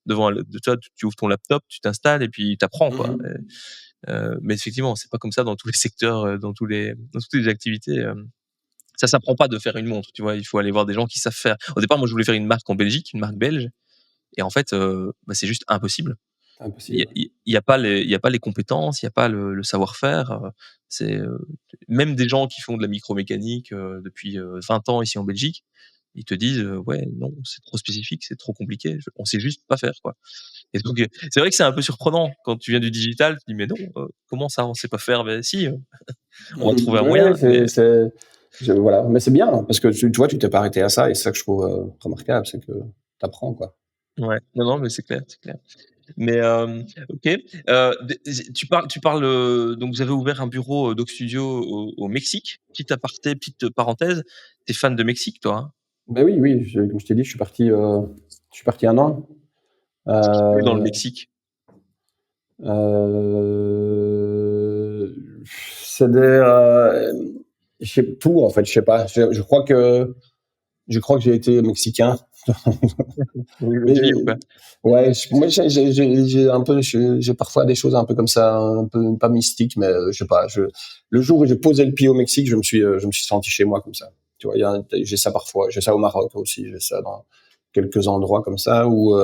devant, toi, tu ouvres ton laptop, tu t'installes et puis t'apprends, quoi. Mais effectivement, c'est pas comme ça dans tous les secteurs, dans toutes les activités. Ça s'apprend pas de faire une montre, tu vois. Il faut aller voir des gens qui savent faire. Au départ, moi, je voulais faire une marque en Belgique, une marque belge, et en fait, bah, c'est juste impossible. Impossible. Il y a pas les compétences, il y a pas le savoir-faire. C'est même des gens qui font de la micromécanique depuis 20 ans ici en Belgique, ils te disent ouais, non, c'est trop spécifique, c'est trop compliqué, on sait juste pas faire, quoi. Et donc c'est vrai que c'est un peu surprenant quand tu viens du digital, tu dis mais non, comment ça on sait pas faire? Ben si, on va trouver un Ouais, moyen. Mais voilà. Mais c'est bien, parce que tu vois, tu t'es pas arrêté à ça, et c'est ça que je trouve remarquable, c'est que t'apprends, quoi. ouais, non, mais c'est clair, c'est clair. Mais OK. Tu parles, donc vous avez ouvert un bureau, Doc Studio au Mexique. Petit aparté, petite parenthèse, tu es fan de Mexique, toi, hein? Ben oui, oui, comme je t'ai dit, je suis parti 1 an. Qu'est-ce qui te plaît dans le Euh, Mexique? euh, c'est je sais tout, en fait, je sais pas. Je crois que j'ai été mexicain. Oui, Mais votre vie ou quoi? ouais, moi j'ai un peu, j'ai parfois des choses un peu comme ça, un peu pas mystiques, mais je sais pas. Le jour où j'ai posé le pied au Mexique, je me suis senti chez moi comme ça. Tu vois, j'ai ça parfois, j'ai ça au Maroc aussi, j'ai ça dans quelques endroits comme ça où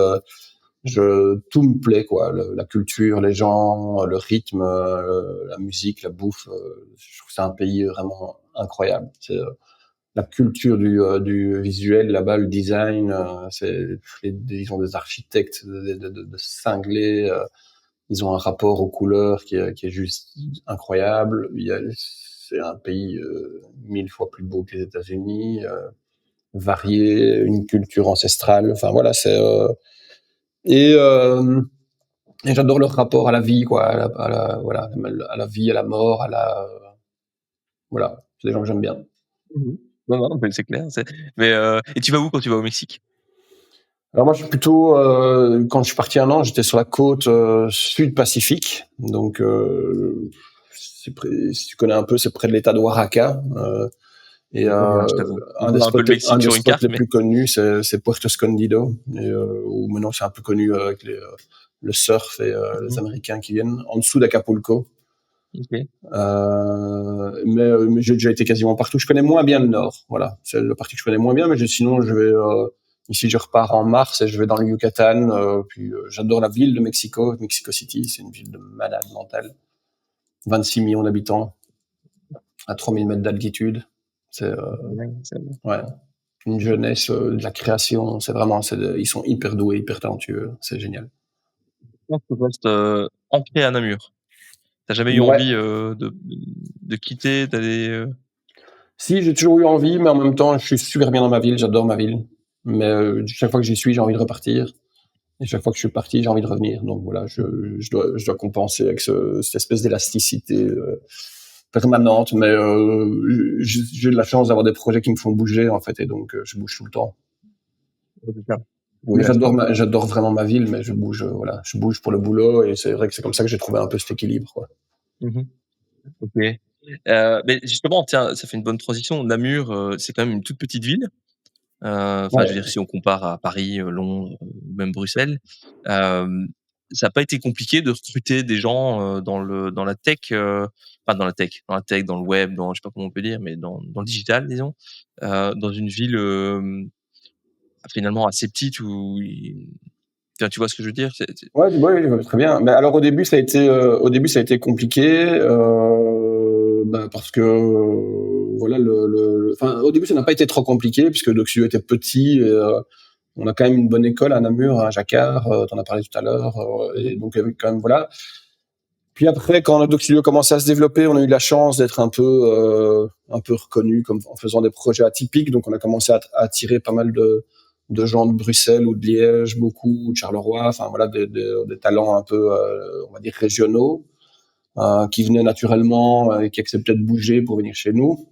tout me plaît, quoi. La culture, les gens, le rythme, la musique, la bouffe. Je trouve que c'est un pays vraiment incroyable. C'est la culture du visuel là-bas, le design. Ils ont des architectes de cinglés. Ils ont un rapport aux couleurs qui est juste incroyable. C'est un pays 1000 fois plus beau que les États-Unis, varié, une culture ancestrale. Enfin voilà, et, euh, et j'adore leur rapport à la vie, quoi, voilà, à la vie, à la mort, voilà, c'est des gens que j'aime bien. Mmh. Non, mais c'est clair, mais et tu vas où quand tu vas au Mexique? Alors moi, je suis plutôt, quand je suis parti 1 an, j'étais sur la côte sud Pacifique, donc si tu connais un peu, c'est près de l'État de Oaxaca. Et Bon, voilà, je t'avoue. Je un des vois un peu spots, le Mexique sur une carte, les mais plus connus, c'est Puerto Escondido, où maintenant c'est un peu connu avec le surf et les Américains qui viennent. En dessous d'Acapulco. OK. Mais j'ai déjà été quasiment partout. Je connais moins bien le nord, voilà. C'est la partie que je connais moins bien, mais sinon je vais ici je repars en mars et je vais dans le Yucatan. Puis j'adore la ville de Mexico City. C'est une ville de malade mentale. 26 millions d'habitants à 3000 mètres d'altitude. C'est Ouais, c'est vrai. ouais, une jeunesse de la création. Ils sont hyper doués, hyper talentueux. C'est génial. Je pense que tu restes, ancré à Namur. Tu as jamais eu Ouais. envie, de quitter, d'aller, Si, j'ai toujours eu envie, mais en même temps, je suis super bien dans ma ville. J'adore ma ville. Mais chaque fois que j'y suis, j'ai envie de repartir. Et chaque fois que je suis parti, j'ai envie de revenir. Donc voilà, je dois compenser avec cette espèce d'élasticité permanente. Mais j'ai de la chance d'avoir des projets qui me font bouger, en fait, et donc je bouge tout le temps. Mais j'adore vraiment ma ville, mais voilà, je bouge pour le boulot, et c'est vrai que c'est comme ça que j'ai trouvé un peu cet équilibre, quoi. Mmh. OK. Mais justement, tiens, ça fait une bonne transition. Namur, c'est quand même une toute petite ville. Enfin, je veux dire, Ouais. si on compare à Paris, Londres, ou même Bruxelles, hem, ça a pas été compliqué de recruter des gens, dans la tech, enfin dans la tech, dans le web, je sais pas comment on peut dire, mais dans le digital, disons, dans une ville, finalement assez petite où enfin, tu vois ce que je veux dire? Ouais, ouais, je vois très bien. Mais alors au début ça a été compliqué, parce que voilà enfin au début ça n'a pas été trop compliqué puisque Doxio était petit, et on a quand même une bonne école à Namur, à Jacquard, t'en as parlé tout à l'heure, et donc il y avait quand même voilà. Puis après, quand Doxio a commencé à se développer, on a eu la chance d'être un peu reconnu comme en faisant des projets atypiques, donc on a commencé à attirer pas mal de de gens de Bruxelles ou de Liège, beaucoup, ou de Charleroi, enfin voilà, des talents un peu, on va dire régionaux, qui venaient naturellement et qui acceptaient de bouger pour venir chez nous.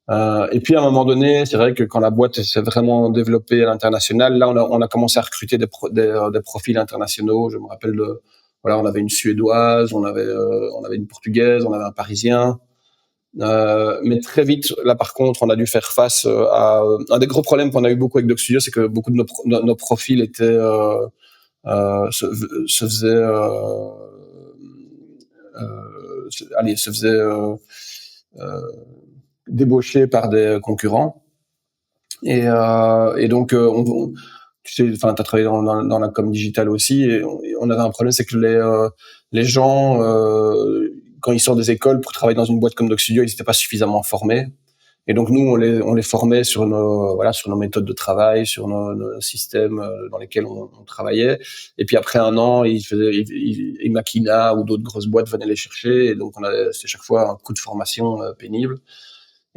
Et puis à un moment donné, c'est vrai que quand la boîte s'est vraiment développée à l'international, là on a commencé à recruter des profils internationaux. Je me rappelle voilà, on avait une Suédoise, on avait une Portugaise, on avait un Parisien. Mais très vite, là par contre, on a dû faire face à un des gros problèmes qu'on a eu beaucoup avec Doc Studio, c'est que beaucoup de nos profils étaient se faisaient se faisaient débaucher par des concurrents. Et donc, tu sais, enfin, t'as travaillé dans la com digitale aussi, et on avait un problème, c'est que les gens, quand ils sortent des écoles pour travailler dans une boîte comme Doc Studio, ils n'étaient pas suffisamment formés. Et donc nous, on les formait sur nos méthodes de travail, sur nos systèmes dans lesquels on travaillait. Et puis après un an, Makina ou d'autres grosses boîtes venaient les chercher. Et donc c'était chaque fois un coup de formation pénible.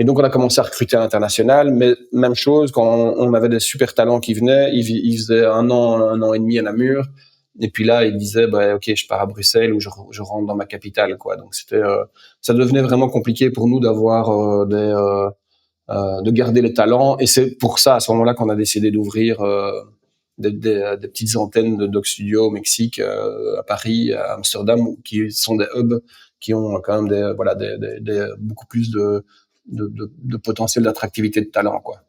Et donc on a commencé à recruter à l'international, mais même chose, quand on avait des super talents qui venaient, ils faisaient un an et demi à Namur, et puis là ils disaient ok, je pars à Bruxelles ou je rentre dans ma capitale, quoi. Donc ça devenait vraiment compliqué pour nous d'avoir de garder les talents, et c'est pour ça à ce moment-là qu'on a décidé d'ouvrir des petites antennes de Doc Studio au Mexique, à Paris, à Amsterdam, qui sont des hubs qui ont quand même beaucoup plus de potentiel d'attractivité de talent, quoi.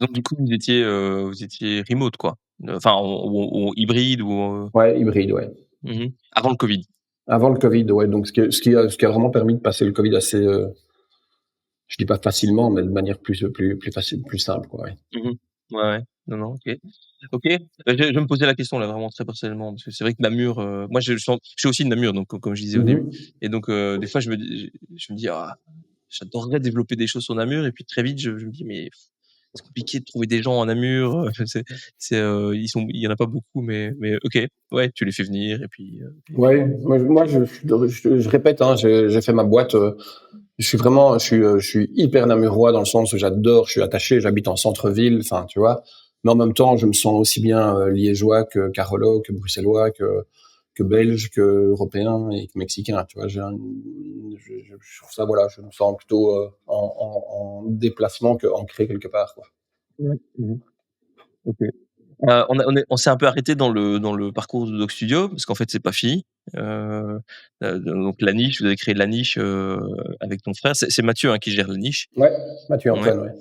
Donc du coup vous étiez remote, quoi, enfin ou hybride ou Ouais, hybride, ouais. Avant le Covid. Avant le Covid, ouais. Donc ce qui a vraiment permis de passer le Covid assez, je dis pas facilement, mais de manière plus facile, plus simple, quoi. Ouais. Ouais. Non, ok. Je me posais la question là vraiment très personnellement, parce que c'est vrai que Namur, moi je suis aussi de Namur, donc comme je disais au début, et donc des fois je me dis j'adorerais développer des choses sur Namur, et puis très vite je me dis mais c'est compliqué de trouver des gens en Namur, il y en a pas beaucoup, mais ok, ouais, tu les fais venir et puis Ouais, moi je répète, hein, j'ai fait ma boîte. Je suis hyper namurois dans le sens où j'adore, je suis attaché, j'habite en centre-ville, enfin tu vois. Mais en même temps, je me sens aussi bien liégeois que carolo, que bruxellois, que belge, que européen et que mexicain. Tu vois, je trouve ça, voilà, je me sens plutôt en déplacement qu'ancré quelque part, quoi. Ouais. Ok. On s'est un peu arrêté dans le parcours de Doc Studio, parce qu'en fait c'est pas fini. Donc la niche, vous avez créé la niche avec ton frère. C'est Mathieu, hein, qui gère la niche. Ouais, Mathieu Antoine, ouais.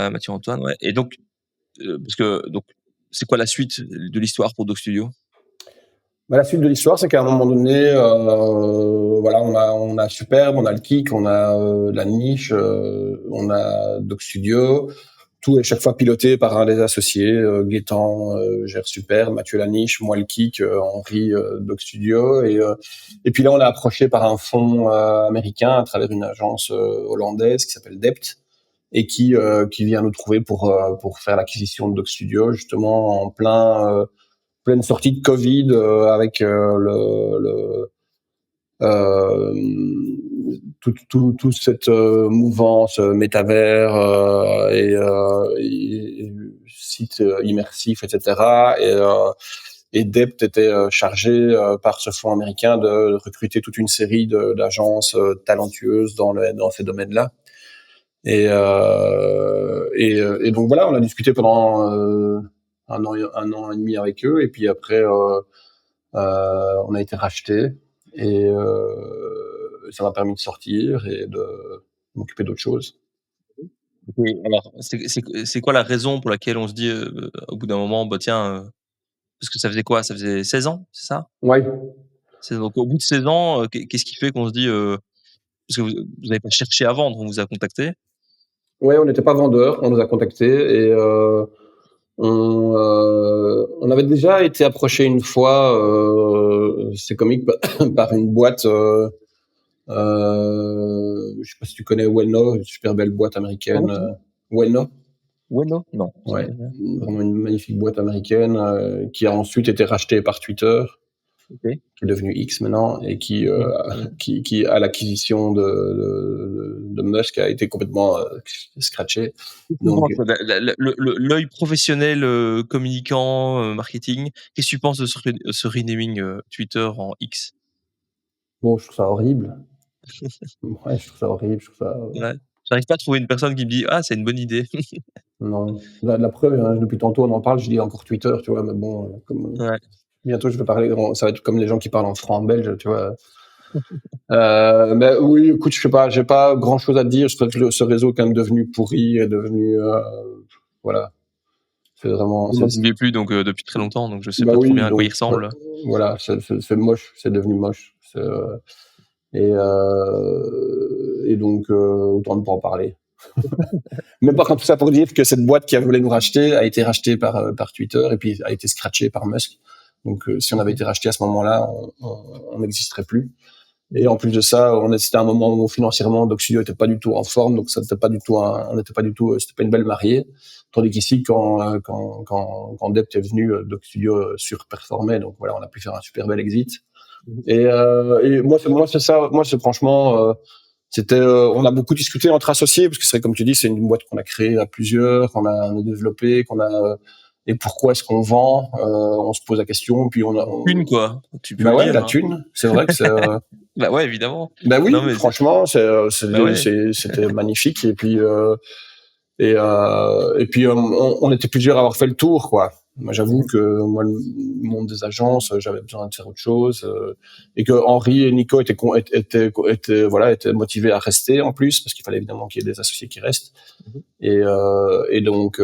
Mathieu Antoine, ouais. Et donc parce que donc c'est quoi la suite de l'histoire pour Doc Studio? La suite de l'histoire, c'est qu'à un moment donné, voilà, on a Superbe, on a le Kik, on a la niche, on a Doc Studio. Tout est chaque fois piloté par un des associés. Gaëtan gère Superbe, Mathieu la niche, moi le Kik, Henri Doc Studio. Et puis là, on est approché par un fonds américain à travers une agence hollandaise qui s'appelle Dept, et qui vient nous trouver pour faire l'acquisition de Doc Studio, justement en pleine sortie de Covid, avec toute cette mouvance métavers et sites immersifs, etc. Et Dept était chargé par ce fonds américain de recruter toute une série d'agences talentueuses dans ces domaines-là. Et donc voilà, on a discuté pendant un an et demi avec eux, et puis après on a été racheté, et ça m'a permis de sortir et de m'occuper d'autres choses. Et alors c'est quoi la raison pour laquelle on se dit au bout d'un moment, tiens, parce que ça faisait quoi? Ça faisait 16 ans, c'est ça? Ouais. Donc au bout de 16 ans, qu'est-ce qui fait qu'on se dit parce que vous avez pas cherché à vendre, on vous a contacté? Ouais, on n'était pas vendeur, on nous a contactés, et on avait déjà été approché une fois, c'est comique, par une boîte, je sais pas si tu connais Weno, une super belle boîte américaine. Weno. Weno? Non. Ouais, vraiment une magnifique boîte américaine qui a ensuite été rachetée par Twitter. Ok. qui est devenu X maintenant, et qui à l'acquisition de Musk a été complètement scratché. Donc, L'œil professionnel, communicant, marketing, qu'est-ce que tu penses de ce renaming Twitter en X? bon, je trouve ça horrible. Ouais, je trouve ça horrible. Je trouve ça. Ouais. J'arrive pas à trouver une personne qui me dit: «Ah, c'est une bonne idée». Non. La preuve, hein, depuis tantôt on en parle, je dis encore Twitter, tu vois, mais bon, comme Ouais. bientôt je vais parler, ça va être comme les gens qui parlent en franc belge, tu vois. Mais oui, écoute, je sais pas, j'ai pas grand chose à dire. Je trouve que ce réseau est quand même devenu pourri, est devenu, voilà. C'est vraiment. Moi, j'y vais plus donc depuis très longtemps, donc je sais Bah pas trop oui, bien à quoi il donc ressemble. voilà, c'est moche, c'est devenu moche. Et donc autant ne pas en parler. Mais par contre, tout ça pour dire que cette boîte qui voulait nous racheter a été rachetée par Twitter et puis a été scratchée par Musk. Donc si on avait été racheté à ce moment-là, on n'existerait plus. Et en plus de ça, c'était un moment où financièrement Doc Studio était pas du tout en forme, donc ça n'était pas du tout c'était pas une belle mariée. Tandis qu'ici, quand Dept est venu, Doc Studio surperformait, donc voilà, on a pu faire un super bel exit. Et moi c'est ça, moi c'est franchement, on a beaucoup discuté entre associés, parce que c'est comme tu dis, c'est une boîte qu'on a créée à plusieurs, qu'on a développée, et pourquoi est-ce qu'on vend, on se pose la question, puis Thune, quoi, tu peux bah le ouais, dire, la hein. thune, c'est vrai que c'est Bah ouais, évidemment. bah oui, Non, mais franchement, bah ouais. c'était magnifique, et puis on était plusieurs à avoir fait le tour, quoi. Moi, j'avoue que moi, le monde des agences, j'avais besoin de faire autre chose, et que Henri et Nico étaient motivés à rester en plus, parce qu'il fallait évidemment qu'il y ait des associés qui restent. Et donc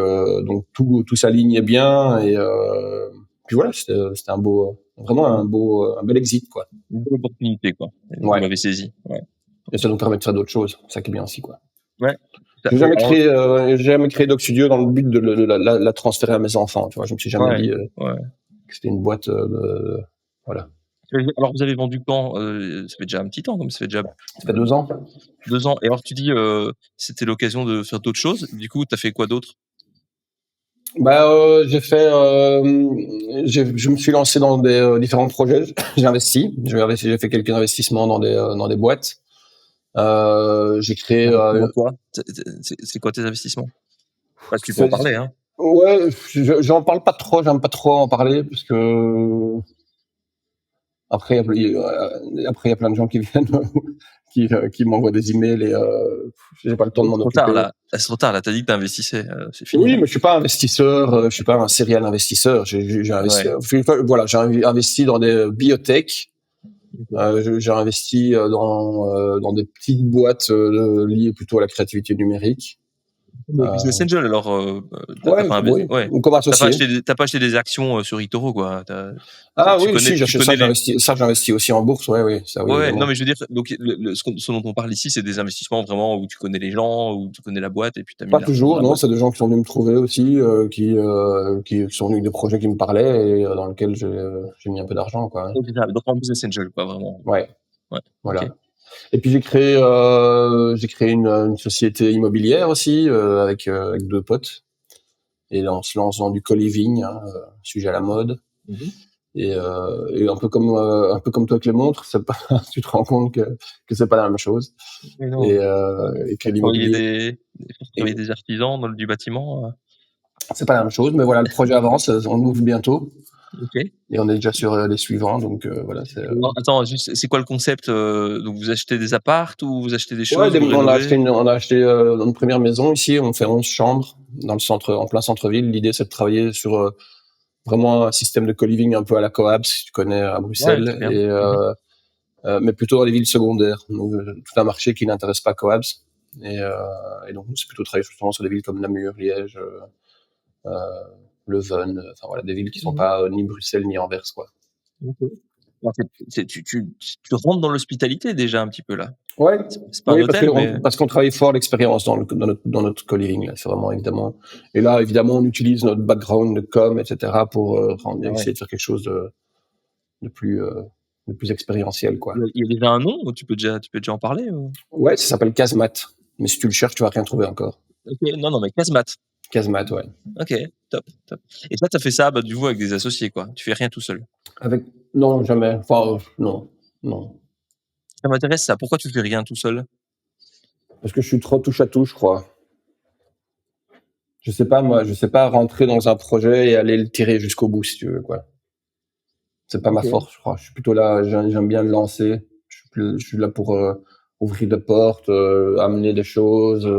tout s'alignait bien, et puis voilà, c'était vraiment un bel exit, quoi. Une belle opportunité, quoi. Vous Ouais. l'avez saisi. Ouais. Et ça nous permet de faire d'autres choses, ça qui est bien aussi, quoi. Ouais. J'ai jamais créé Doc Studio dans le but de la transférer à mes enfants, tu vois. Je me suis jamais dit que c'était une boîte voilà. Alors vous avez vendu quand? Ça fait déjà un petit temps, comme ça fait déjà Ça fait 2 ans. 2 ans. Et alors tu dis, c'était l'occasion de faire d'autres choses. Du coup, tu as fait quoi d'autre? Bah, je me suis lancé dans des différents projets. J'ai investi. J'ai fait quelques investissements dans des boîtes. J'ai créé. Quoi? C'est quoi tes investissements? Parce que tu peux en parler, hein. Ouais, j'en parle pas trop. J'aime pas trop en parler parce que après il y a plein de gens qui viennent qui m'envoient des emails, et j'ai pas le temps de m'en occuper. C'est trop tard là. T'as dit que t'investissais, c'est fini. Oui, mais je suis pas investisseur, je suis pas un serial investisseur. J'ai investi, voilà, j'ai investi dans des biotech. J'ai investi dans des petites boîtes liées plutôt à la créativité numérique. Business Angel, alors, comme associé. T'as pas acheté des actions sur eToro, quoi. J'investis aussi en bourse, ça, oui. Ouais, non, mais je veux dire, donc ce dont on parle ici, c'est des investissements vraiment où tu connais les gens, où tu connais la boîte, et puis t'as mis. Pas toujours, non. C'est des gens qui sont venus me trouver aussi, qui sont venus avec des projets qui me parlaient, et dans lesquels j'ai mis un peu d'argent, quoi. Donc en Business Angel, quoi, vraiment. Ouais. Voilà. Okay. Et puis j'ai créé une société immobilière aussi, avec 2 potes, et on se lance dans du co-living, sujet à la mode. Et un peu comme toi avec les montres, tu te rends compte que c'est pas la même chose. Et que l'immobilier, travailler des artisans dans du bâtiment. C'est pas la même chose, mais voilà, le projet avance, on ouvre bientôt. Okay. Et on est déjà sur les suivants, donc voilà. Attends, juste, c'est quoi le concept? Donc vous achetez des apparts ou vous achetez des choses? On a acheté une première maison ici. On fait 11 chambres dans le centre, en plein centre-ville. L'idée, c'est de travailler sur vraiment un système de co-living un peu à la Coab, si tu connais, à Bruxelles, mais plutôt dans les villes secondaires. Donc, tout un marché qui n'intéresse pas Coabs. Et donc, c'est plutôt travailler justement sur des villes comme Namur, Liège, Leuven, enfin voilà, des villes qui sont pas ni Bruxelles ni Anvers, quoi. En fait, tu rentres dans l'hospitalité déjà un petit peu là. Ouais. C'est pas un hôtel, parce qu'on travaille fort l'expérience dans notre co-living là. C'est vraiment évidemment. Et là, évidemment, on utilise notre background de com, etc. pour essayer de faire quelque chose de plus expérientiel, quoi. Il y a déjà un nom ou tu peux déjà en parler ou... Ouais, ça s'appelle Casemat. Mais si tu le cherches, tu vas rien trouver encore. Okay. Non, mais Casemat. Casemate, ouais. Ok, top, top. Et ça, t'as fait ça, du coup, avec des associés, quoi. Tu fais rien tout seul. Non, jamais. Enfin, non. Ça m'intéresse, ça. Pourquoi tu fais rien tout seul? Parce que je suis trop touche à tout, je crois. Je sais pas rentrer dans un projet et aller le tirer jusqu'au bout, si tu veux, quoi. C'est pas ma force, je crois. Je suis plutôt là, j'aime bien le lancer. Je suis là pour ouvrir des portes, amener des choses,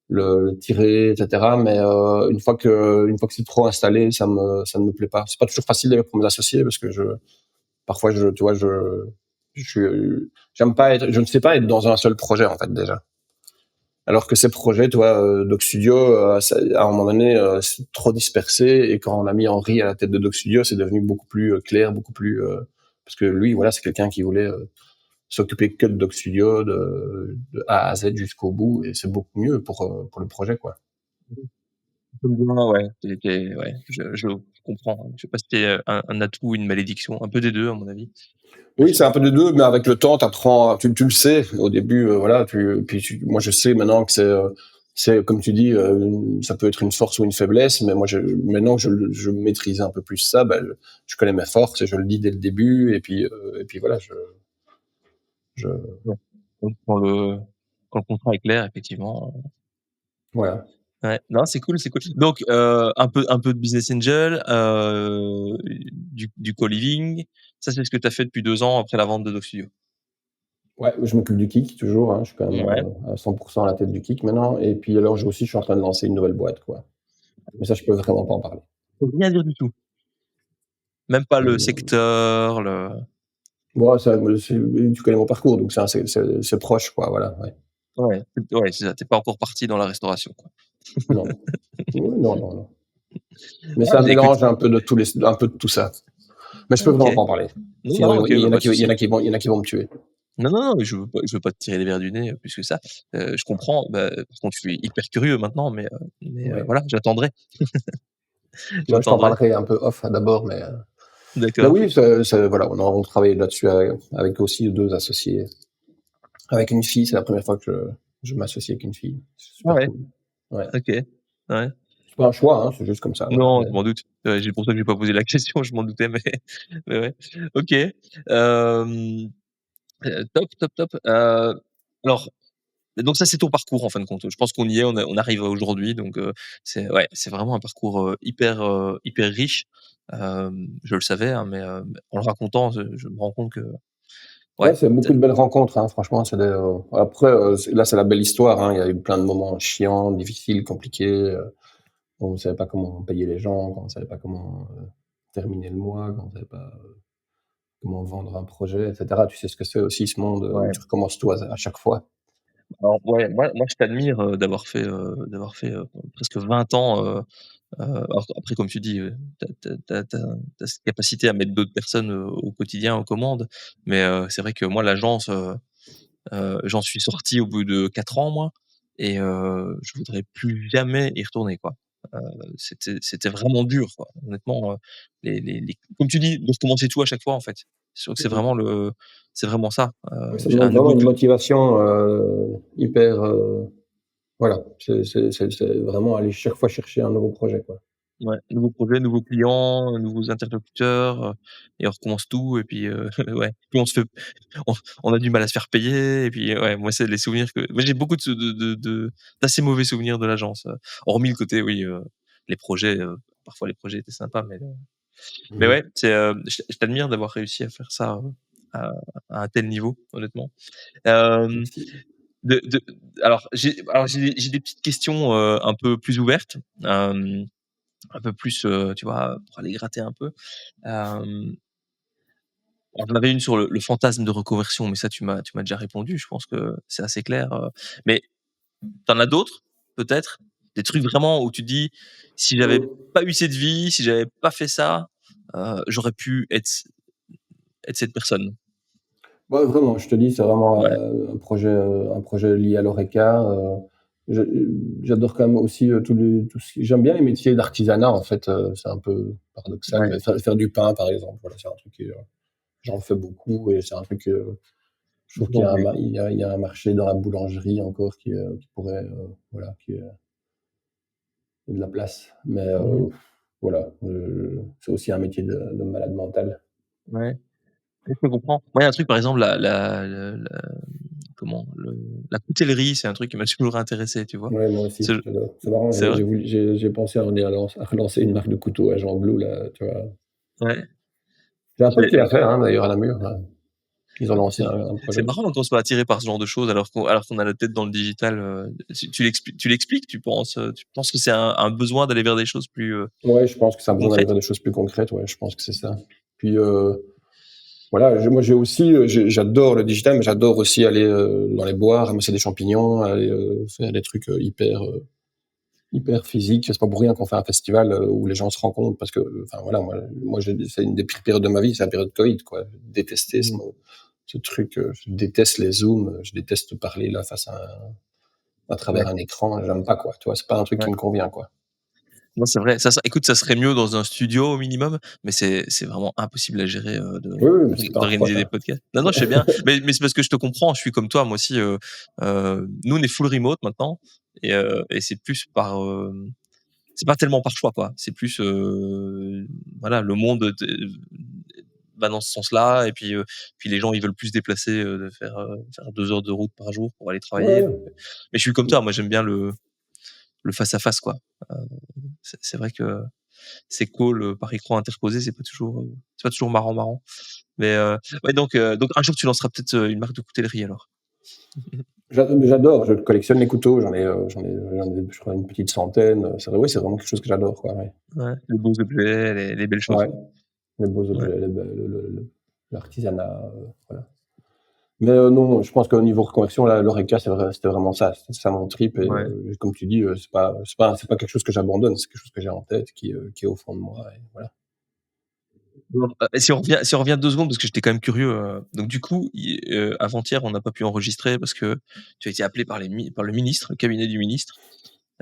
le tirer, etc. Mais une fois que c'est trop installé, ça ne me plaît pas. C'est pas toujours facile d'ailleurs pour mes associés parce que parfois tu vois, je ne sais pas être dans un seul projet en fait déjà. Alors que ces projets, tu vois, Doc Studio, à un moment donné, c'est trop dispersé. Et quand on a mis Henri à la tête de Doc Studio, c'est devenu beaucoup plus clair, beaucoup plus parce que lui, voilà, c'est quelqu'un qui voulait s'occuper que de Doc Studio de A à Z jusqu'au bout, et c'est beaucoup mieux pour le projet, quoi. Ouais, ouais, je comprends. Je sais pas si c'était un atout ou une malédiction, un peu des deux, à mon avis. Oui, c'est un peu de deux, mais avec le temps, tu le sais. Au début, voilà, moi je sais maintenant que c'est comme tu dis, ça peut être une force ou une faiblesse, mais moi maintenant que je maîtrise un peu plus ça, je connais mes forces et je le dis dès le début, et puis voilà, Ouais. Donc, quand le contrat est clair, effectivement. voilà. Ouais, non, c'est cool, c'est cool. Donc, un peu de business angel, du co-living. Ça, c'est ce que tu as fait depuis 2 ans après la vente de Doc Studio. Ouais, je m'occupe du Kick toujours, hein, je suis quand même Ouais. à 100% à la tête du Kick maintenant, et puis alors je suis en train de lancer une nouvelle boîte, quoi. Mais ça, je peux vraiment pas en parler. Faut rien dire du tout. Même pas le Euh, secteur, Bon, tu connais mon parcours, donc c'est proche, quoi, voilà. Ouais. Ouais, c'est ça. T'es pas encore parti dans la restauration, quoi. Non. Oui, non. Mais Ah, c'est un mais écoute. mélange un peu de tout ça. Mais je peux Ok. vraiment pas en parler. Non, Sinon, ok, bah, pas de souci. il y en a qui vont me tuer. Non, mais je veux pas te tirer les verres du nez plus que ça. Je comprends. Par contre, je suis hyper curieux maintenant, Ouais. voilà, j'attendrai. Moi, je t'en J'attendrai. parlerai un peu off d'abord, mais D'accord. oui, voilà, on travaille là-dessus avec aussi 2 associés. Avec une fille, c'est la première fois que je m'associe avec une fille. C'est Ah super ouais, cool. Ouais. ok. Ouais. C'est pas un choix, hein, c'est juste comme ça, voilà. Non, je m'en doute. C'est pour ça que j'ai pas posé la question, je m'en doutais, mais ouais. Ok. Top. Alors, donc ça, c'est ton parcours en fin de compte. Je pense qu'on y est, on arrive à aujourd'hui, donc c'est vraiment un parcours hyper riche. Je le savais, hein, mais en le racontant, je me rends compte que Ouais, ouais, c'est beaucoup de belles rencontres, hein, franchement. Après, là, c'est la belle histoire, hein. Il y a eu plein de moments chiants, difficiles, compliqués. On ne savait pas comment payer les gens, on ne savait pas comment terminer le mois, on ne savait pas comment vendre un projet, etc. Tu sais ce que c'est aussi, ce monde où ouais. tu recommences tout à chaque fois. Alors ouais, moi je t'admire d'avoir fait presque 20 ans. Alors après, comme tu dis, t'as cette capacité à mettre d'autres personnes au quotidien aux commandes, mais c'est vrai que moi l'agence, j'en suis sorti au bout de 4 ans moi, et je voudrais plus jamais y retourner, quoi. Heu, c'était vraiment dur, quoi. Honnêtement, les comme tu dis, de recommencer tout à chaque fois, en fait. Je trouve que c'est vraiment ça. Ouais, ça J'ai demande un vraiment nouveau une cl motivation hyper. Voilà, c'est vraiment aller chaque fois chercher un nouveau projet, quoi. Ouais, nouveau projet, nouveaux clients, nouveaux interlocuteurs, et on recommence tout, et puis, ouais, puis on on a du mal à se faire payer, et puis, ouais, moi, c'est les souvenirs que moi, j'ai beaucoup d'assez mauvais souvenirs de l'agence, hormis le côté, oui, les projets, parfois les projets étaient sympas, mais Mhm. ouais, je t'admire d'avoir réussi à faire ça, à à un tel niveau, honnêtement. Hem, Merci. de j'ai des petites questions, un peu plus ouvertes, un peu plus, tu vois, pour aller gratter un peu. Hem, alors j'en avais une sur le fantasme de reconversion, mais ça tu m'as déjà répondu, je pense que c'est assez clair, mais tu en as d'autres, peut-être? Des trucs vraiment où tu te dis: «Si j'avais pas eu cette vie, si j'avais pas fait ça, j'aurais pu être cette personne». Ouais, vraiment, je te dis, c'est vraiment Ouais, un projet lié à l'ORECA. Je- J'adore quand même aussi j'aime bien les métiers d'artisanat, en fait. C'est un peu paradoxal, ouais. mais faire du pain, par exemple, voilà, c'est un truc que j'en fais beaucoup, et c'est un truc que je trouve qu'il y a Boulanger. il y a un marché dans la boulangerie encore qui pourrait, voilà, de la place. Mais voilà, c'est aussi un métier de malade mental. Ouais, je comprends. Moi, il y a un truc, par exemple, la coutellerie, c'est un truc qui m'a toujours intéressé, tu vois. Ouais, moi aussi, C'est j'adore. C'est marrant, c'est vrai? j'ai pensé à relancer une marque de couteaux à Jean Blou, là, tu vois. Ouais. J'ai un Je pote qui l'ai l'a fait, hein, d'ailleurs, à Namur, là. Ils ont Ouais, lancé un c'est projet. marrant qu'on soit attiré par ce genre de choses alors qu'on a la tête dans le digital, tu l'expliques, tu penses que c'est un besoin d'aller vers des choses plus, Ouais, je pense que ça a besoin d'aller concrètes? vers des choses plus concrètes, ouais, je pense que c'est ça. Puis, voilà, moi j'ai aussi, j'adore le digital, mais j'adore aussi aller dans les bois, ramasser des champignons, aller faire des trucs hyper physiques. C'est pas pour rien qu'on fait un festival où les gens se rencontrent, parce que, enfin voilà, c'est une des pires périodes de ma vie, c'est la période Covid, quoi. J'ai détesté Mmh. ce truc, je déteste les zooms, je déteste parler là face à travers Ouais, un écran, j'aime pas, quoi. Tu vois, c'est pas un truc ouais. qui me convient, quoi. Non, c'est vrai. Écoute, ça serait mieux dans un studio au minimum, mais c'est vraiment impossible à gérer, Oui, oui, mais c'est pas un d'organiser reproche, des hein. podcasts. Non, non, je sais bien, mais c'est parce que je te comprends, je suis comme toi, moi aussi, nous, on est full remote maintenant et c'est pas tellement par choix, quoi. C'est plus, voilà, le monde va dans ce sens-là et puis les gens, ils veulent plus se déplacer, de faire 2 heures de route par jour pour aller travailler, donc Ouais. mais je suis comme toi, moi, j'aime bien le face à face, quoi. Heu, c'est vrai que ces calls, par écran interposé, c'est pas toujours marrant. Mais ouais, donc un jour tu lanceras peut-être, une marque de coutellerie alors? J'adore, je collectionne les couteaux, je crois une petite centaine. C'est vrai, oui, c'est vraiment quelque chose que j'adore, quoi, ouais. Ouais, les beaux objets, les belles choses. Ouais, les beaux Ouais. objets, l'artisanat, voilà. Mais non, je pense qu'au niveau reconversion, là, l'Horeca, c'était vraiment ça. C'était ça mon trip. Et Ouais. comme tu dis, c'est pas quelque chose que j'abandonne, c'est quelque chose que j'ai en tête, qui est au fond de moi. Et voilà. Bon, si on revient 2 secondes parce que j'étais quand même curieux, donc du coup, avant-hier, on n'a pas pu enregistrer parce que tu as été appelé par le ministre, le cabinet du ministre.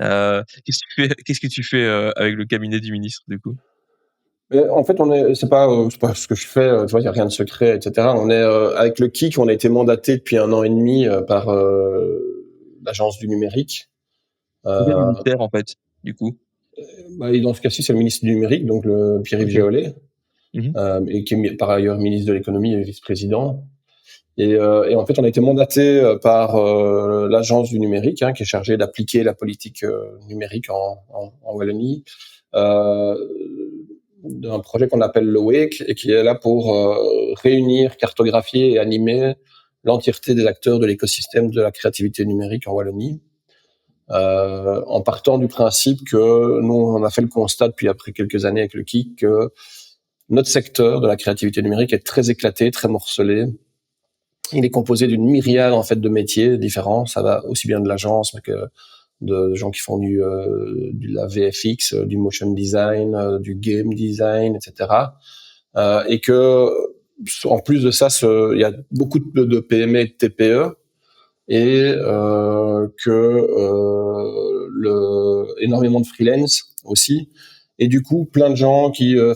Qu'est-ce que tu fais, avec le cabinet du ministre, du coup? Mais en fait, c'est pas ce que je fais. Tu vois, il y a rien de secret, etc. On est avec le KIC, on a été mandaté depuis 1 an et demi par l'agence du numérique. C'est quel Euh, ministère, en fait, du coup? et dans ce cas-ci, c'est le ministre du numérique, donc le Pierre-Yves OK. Géolet. Mmh. Et qui est par ailleurs ministre de l'économie et vice-président. Et en fait, on a été mandaté par l'agence du numérique, hein, qui est chargée d'appliquer la politique numérique en Wallonie, euh, d'un projet qu'on appelle le WAKE et qui est là pour réunir, cartographier et animer l'entièreté des acteurs de l'écosystème de la créativité numérique en Wallonie. En partant du principe que nous, on a fait le constat depuis après quelques années avec le KIC que notre secteur de la créativité numérique est très éclaté, très morcelé. Il est composé d'une myriade en fait de métiers différents. Ça va aussi bien de l'agence, mais que de gens qui font de la VFX, du motion design, du game design, etc. Et que en plus de ça, il y a beaucoup de PME et de TPE et énormément de freelance aussi. Et du coup, plein de gens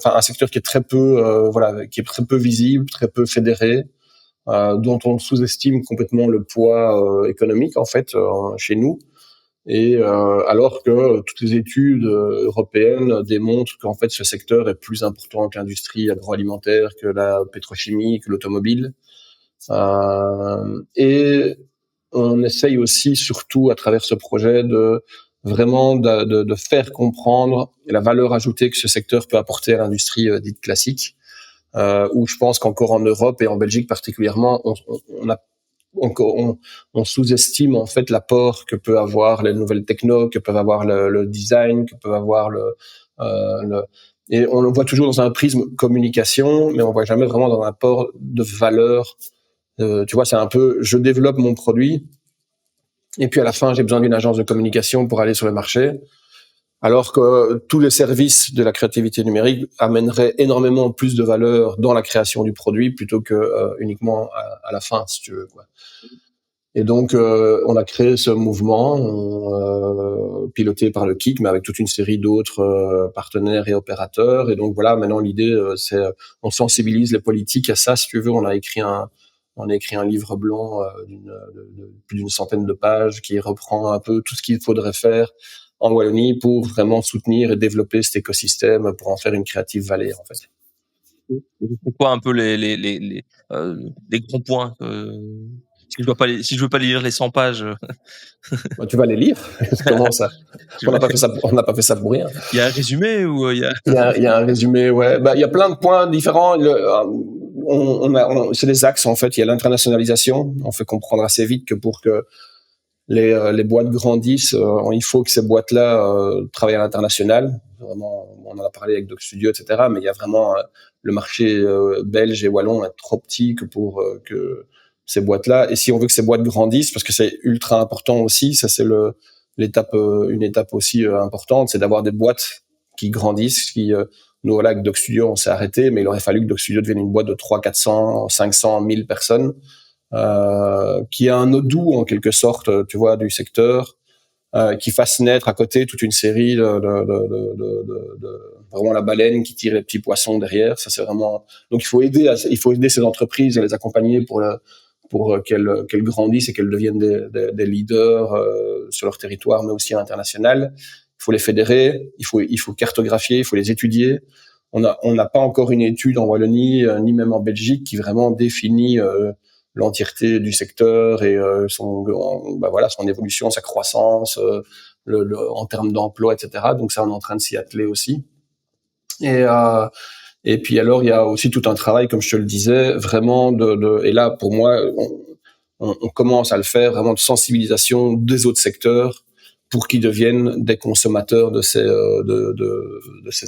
un secteur qui est très peu, voilà, qui est très peu visible, très peu fédéré, dont on sous-estime complètement le poids économique en fait chez nous. Et alors que toutes les études européennes démontrent qu'en fait ce secteur est plus important que l'industrie agroalimentaire, que la pétrochimie, que l'automobile. Et on essaye aussi, surtout à travers ce projet, de vraiment de faire comprendre la valeur ajoutée que ce secteur peut apporter à l'industrie dite classique, où je pense qu'encore en Europe et en Belgique particulièrement, on sous-estime en fait l'apport que peut avoir les nouvelles techno, que peuvent avoir le design, que peut avoir et on le voit toujours dans un prisme communication, mais on voit jamais vraiment dans un apport de valeur. Tu vois, c'est un peu, je développe mon produit, et puis à la fin, j'ai besoin d'une agence de communication pour aller sur le marché. Alors que tous les services de la créativité numérique amèneraient énormément plus de valeur dans la création du produit plutôt que uniquement à la fin, si tu veux, quoi. Et donc, on a créé ce mouvement piloté par le KIC, mais avec toute une série d'autres partenaires et opérateurs. Et donc voilà, maintenant l'idée, c'est on sensibilise les politiques à ça, si tu veux. On a écrit un livre blanc de plus d'une centaine de pages qui reprend un peu tout ce qu'il faudrait faire en Wallonie pour vraiment soutenir et développer cet écosystème pour en faire une Creative Valley, en fait. C'est quoi un peu les grands points si je veux pas lire les 100 pages. Tu vas les lire. Comment ça? On n'a pas fait ça pour rien. Il y a un résumé ou il y a... Il y a un résumé, ouais. Il y a plein de points différents. C'est des axes, en fait. Il y a l'internationalisation. On fait comprendre assez vite que pour que les boîtes grandissent, il faut que ces boîtes-là travaillent à l'international. Vraiment, on en a parlé avec Doc Studio, etc. Mais il y a vraiment le marché belge et wallon est trop petit que pour que ces boîtes-là. Et si on veut que ces boîtes grandissent, parce que c'est ultra important aussi, ça c'est une étape aussi importante, c'est d'avoir des boîtes qui grandissent. Nous voilà avec Doc Studio, on s'est arrêté, mais il aurait fallu que Doc Studio devienne une boîte de 300, 400, 500, 1000 personnes. Qui a un odou en quelque sorte, tu vois, du secteur, qui fasse naître à côté toute une série de vraiment la baleine qui tire les petits poissons derrière. Ça c'est vraiment. Donc il faut aider ces entreprises à les accompagner pour qu'elles grandissent et qu'elles deviennent des leaders sur leur territoire, mais aussi à l'international. Il faut les fédérer, il faut cartographier, il faut les étudier. On n'a pas encore une étude en Wallonie ni même en Belgique qui vraiment définit l'entièreté du secteur et son évolution, sa croissance, en termes d'emploi, etc. Donc ça, on est en train de s'y atteler aussi. Et puis alors, il y a aussi tout un travail, comme je te le disais, vraiment et là, pour moi, on commence à le faire, vraiment de sensibilisation des autres secteurs pour qu'ils deviennent des consommateurs de ces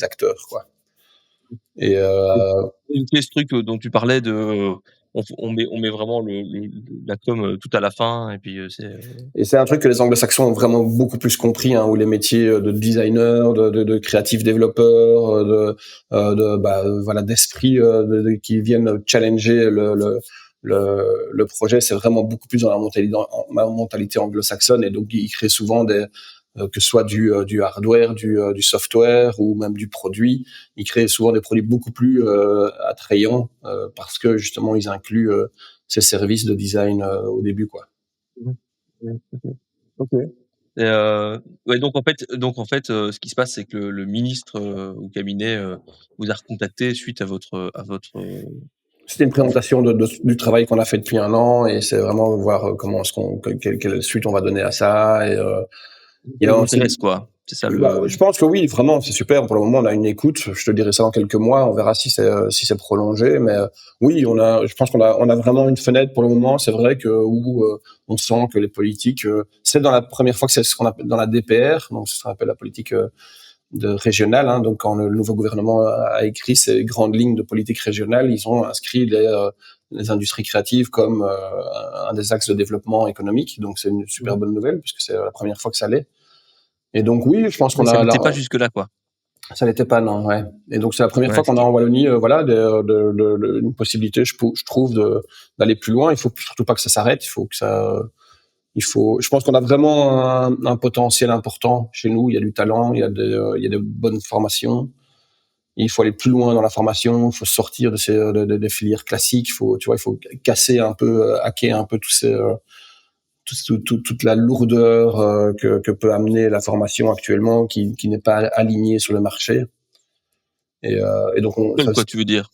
acteurs, quoi. Et ce truc dont tu parlais on met vraiment la com tout à la fin et puis Et c'est un truc que les anglo-saxons ont vraiment beaucoup plus compris, où les métiers de designer, de creative développeur, d'esprit qui viennent challenger le projet, c'est vraiment beaucoup plus dans la mentalité anglo-saxonne, et donc ils créent souvent que ce soit du hardware, du software ou même du produit. Ils créent souvent des produits beaucoup plus attrayants parce que justement ils incluent ces services de design au début, quoi. Ok. Et donc en fait, ce qui se passe, c'est que le ministre ou cabinet vous a recontacté suite à votre. C'était une présentation du travail qu'on a fait depuis 1 an, et c'est vraiment voir quelle suite on va donner à ça. Et il m'intéresse, quoi. C'est ça je pense que oui, vraiment, c'est super. Pour le moment, on a une écoute. Je te dirai ça dans quelques mois. On verra si c'est prolongé. Mais oui, je pense qu'on a vraiment une fenêtre pour le moment. C'est vrai où on sent que les politiques, c'est dans la première fois que c'est ce qu'on appelle dans la DPR, donc c'est ce qu'on appelle la politique régionale. Donc quand le nouveau gouvernement a écrit ces grandes lignes de politique régionale, ils ont inscrit les industries créatives comme un des axes de développement économique. Donc c'est une super bonne nouvelle puisque c'est la première fois que ça l'est. Et donc oui, je pense qu'on ça n'était pas jusque là, quoi. Ça n'était pas, non, ouais. Et donc c'est la première fois qu'on a en Wallonie, une possibilité, je trouve, d'aller plus loin. Il faut surtout pas que ça s'arrête. Je pense qu'on a vraiment un potentiel important chez nous. Il y a du talent, il y a des bonnes formations. Il faut aller plus loin dans la formation. Il faut sortir des filières classiques. Il faut casser un peu, hacker un peu toute la lourdeur que peut amener la formation actuellement, qui n'est pas alignée sur le marché. Et donc quoi tu veux dire?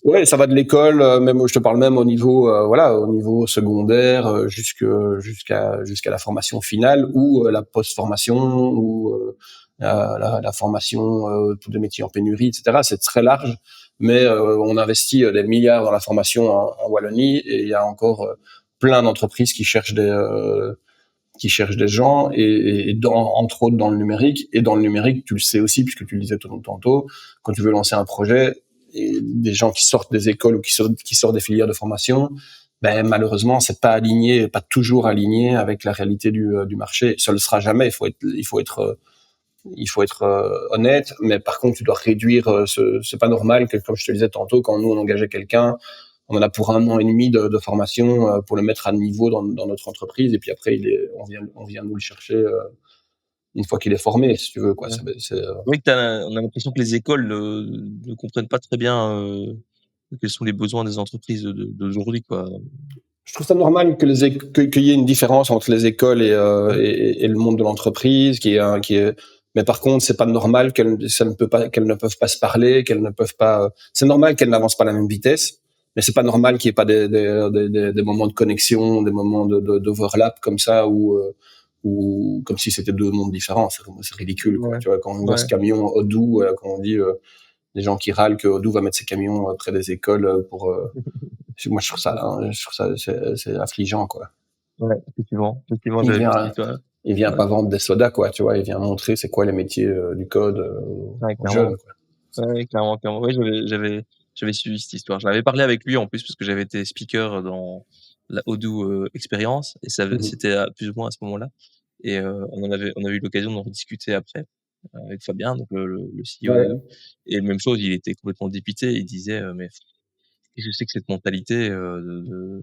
Ouais, ça va de l'école, même je te parle même au niveau secondaire, jusqu'à la formation finale, ou la post-formation, ou la formation pour des métiers en pénurie, etc. C'est très large, mais on investit des milliards dans la formation en Wallonie, et il y a encore plein d'entreprises qui cherchent des gens, et entre autres dans le numérique. Et dans le numérique, tu le sais aussi, puisque tu le disais tantôt, quand tu veux lancer un projet, et des gens qui sortent des écoles ou qui sortent des filières de formation, malheureusement, c'est pas toujours aligné avec la réalité du marché. Ça le sera jamais. Il faut être honnête, mais par contre, tu dois réduire. C'est pas normal que, comme je te le disais tantôt, quand nous on engageait quelqu'un, on en a pour 1 an et demi de formation pour le mettre à niveau dans notre entreprise, et puis après on vient nous le chercher une fois qu'il est formé, si tu veux, quoi. Oui, on a l'impression que les écoles ne comprennent pas très bien quels sont les besoins des entreprises d'aujourd'hui, quoi. Je trouve ça normal que qu'il y ait une différence entre les écoles et le monde de l'entreprise, mais par contre, c'est pas normal qu'elles ne peuvent pas se parler, qu'elles ne peuvent pas. C'est normal qu'elles n'avancent pas à la même vitesse, mais c'est pas normal qu'il y ait pas des moments de connexion, des moments d'overlap comme ça ou comme si c'était deux mondes différents. C'est ridicule, quoi. Ouais. Tu vois, quand on voit ce camion Odoo, quand on dit des gens qui râlent que Odoo va mettre ses camions près des écoles pour moi, je trouve ça, c'est affligeant, quoi. Ouais, effectivement, Il vient pas vendre des sodas, quoi, tu vois. Il vient montrer c'est quoi les métiers du code aux jeunes, quoi. Ouais, clairement. Ouais, j'avais suivi cette histoire. J'avais parlé avec lui en plus parce que j'avais été speaker dans la Odoo expérience et c'était plus ou moins à ce moment-là. Et on a eu l'occasion d'en rediscuter après avec Fabien, donc le CEO d'Odoo. Et même chose, il était complètement dépité. Il disait mais je sais que cette mentalité de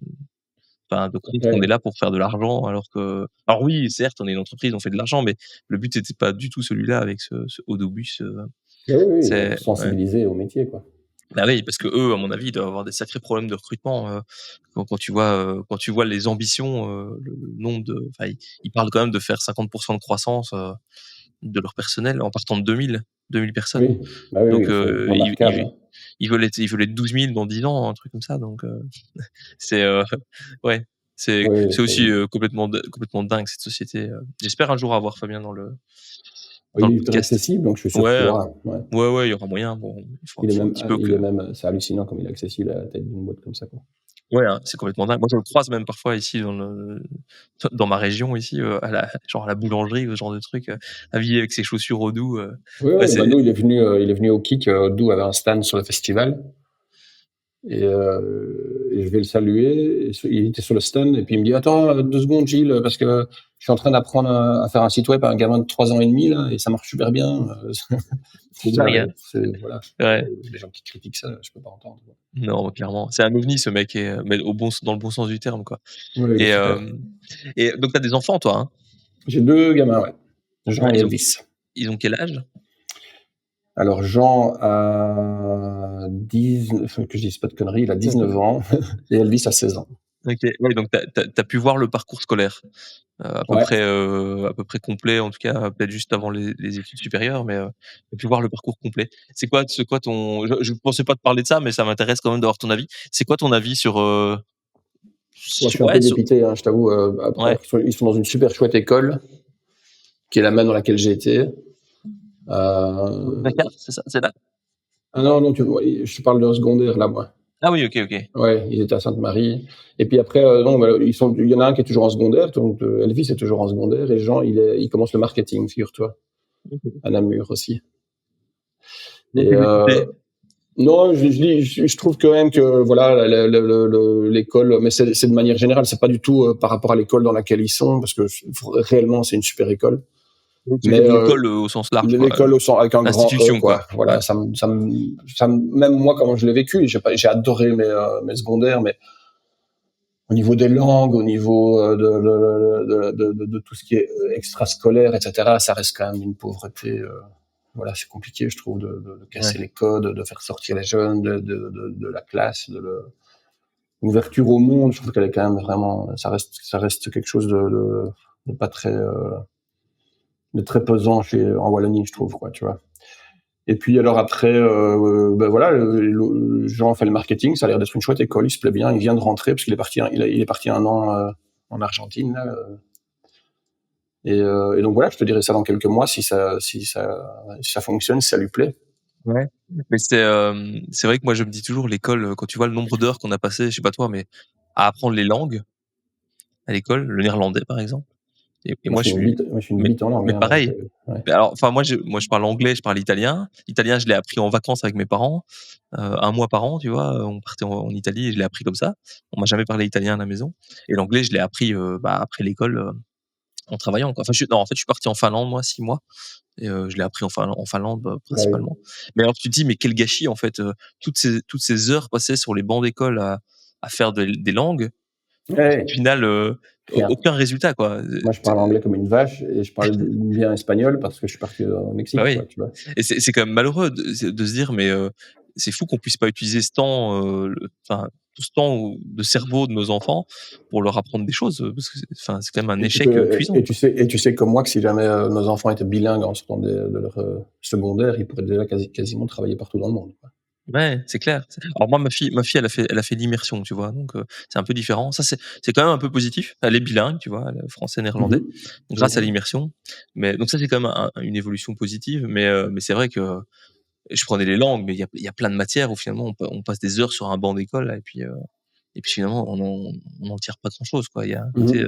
croire qu'on est là pour faire de l'argent alors oui, certes, on est une entreprise, on fait de l'argent, mais le but c'était pas du tout celui-là avec ce Odobus. Oui, C'est sensibiliser au métier, quoi. Bah oui, parce que eux, à mon avis, ils doivent avoir des sacrés problèmes de recrutement. Quand tu vois les ambitions, le nombre ils parlent quand même de faire 50% de croissance de leur personnel en partant de 2000 personnes. Oui, bah oui, Donc ils veulent être 12 000 dans 10 ans, un truc comme ça. Donc c'est ouais, c'est aussi complètement dingue cette société. J'espère un jour avoir Fabien dans le il est hyper accessible, donc je suis sûr qu'il y aura. Ouais, il y aura moyen. Bon, il est même, c'est hallucinant comme il est accessible à la tête d'une boîte comme ça, quoi. Ouais, hein, c'est complètement dingue. Moi, je le croise même parfois ici dans ma région ici, à la boulangerie, ce genre de truc, habillé avec ses chaussures Odoo. Nous, il est venu au Kick. Odoo avait un stand sur le festival. Et je vais le saluer. Il était sur le stand et puis il me dit attends 2 secondes Gilles parce que je suis en train d'apprendre à faire un site web à un gamin de 3 ans et demi là et ça marche super bien. Voilà. Ouais. Les gens qui critiquent ça, je peux pas entendre. Non, clairement, c'est un ovni ce mec, mais dans le bon sens du terme, quoi. Ouais, et donc t'as des enfants, toi, hein? J'ai 2 gamins, ouais. Jean et Elvis. Ils ont quel âge? Alors Jean a 19, que je dise pas de conneries, il a 19 ans et Elvis a 16 ans. Ok, ouais, donc t'as pu voir le parcours scolaire à peu près complet, en tout cas peut-être juste avant les études supérieures, mais t'as pu voir le parcours complet. C'est quoi ton je pensais pas te parler de ça, mais ça m'intéresse quand même d'avoir ton avis. C'est quoi ton avis sur Moi, je suis un peu dépité, hein, je t'avoue. Ils sont dans une super chouette école, qui est la même dans laquelle j'ai été. D'accord, c'est ça, c'est là. Ah non, je te parle de secondaire là, moi. Ah oui, ok. Ouais, ils étaient à Sainte-Marie. Et puis après, il y en a un qui est toujours en secondaire, donc Elvis est toujours en secondaire, et Jean, il commence le marketing, figure-toi, à Namur aussi. Et non, je trouve quand même que voilà, l'école, mais c'est de manière générale, c'est pas du tout par rapport à l'école dans laquelle ils sont, parce que réellement c'est une super école. Mais l'école au sens large. L'école au sens avec un grand E, quoi. Voilà, ouais. Même moi, comment je l'ai vécu, j'ai adoré mes secondaires, mais au niveau des langues, au niveau de tout ce qui est extrascolaire, etc., ça reste quand même une pauvreté. Voilà, c'est compliqué, je trouve, de casser les codes, de faire sortir les jeunes de la classe, l'ouverture au monde. Je trouve qu'elle est quand même vraiment, ça reste quelque chose de pas très, de très pesant en Wallonie, je trouve, quoi, tu vois. Et puis alors après, voilà, Jean fait le marketing, ça a l'air d'être une chouette école, il se plaît bien, il vient de rentrer parce qu'il est parti un an en Argentine là. Et donc voilà, je te dirai ça dans quelques mois si ça fonctionne, si ça lui plaît. Ouais, mais c'est vrai que moi je me dis toujours l'école, quand tu vois le nombre d'heures qu'on a passé, je sais pas toi, mais à apprendre les langues à l'école, le néerlandais par exemple. Et moi je suis une bite en langue. Mais pareil. Ouais. Alors enfin moi je parle anglais, je parle italien. L'italien je l'ai appris en vacances avec mes parents, 1 mois par an, tu vois. On partait en Italie et je l'ai appris comme ça. On m'a jamais parlé italien à la maison. Et l'anglais je l'ai appris après l'école en travaillant, quoi. Enfin en fait je suis parti en Finlande moi 6 mois. Et je l'ai appris en Finlande principalement. Ouais. Mais alors tu te dis mais quel gâchis en fait, toutes ces heures passées sur les bancs d'école à faire des langues. Ouais. Au final aucun résultat, quoi. Moi je parle anglais comme une vache et je parle bien espagnol parce que je suis parti au Mexique, oui. quoi, tu vois. Et c'est quand même malheureux de se dire mais c'est fou qu'on puisse pas utiliser ce temps, tout ce temps de cerveau de nos enfants pour leur apprendre des choses, parce que c'est quand même un Et échec cuisant. et tu sais comme moi que si jamais nos enfants étaient bilingues en sortant de leur secondaire, ils pourraient déjà quasiment travailler partout dans le monde, quoi. Ouais, c'est clair. Alors moi, ma fille, elle a fait l'immersion, tu vois, donc c'est un peu différent. Ça, c'est quand même un peu positif. Elle est bilingue, tu vois, elle est français-néerlandais, donc grâce à l'immersion. Mais donc ça, c'est quand même une évolution positive. Mais c'est vrai que je prenais les langues, mais il y a plein de matières où finalement on passe des heures sur un banc d'école là, et puis finalement on en tire pas grand chose, quoi. Il y a un côté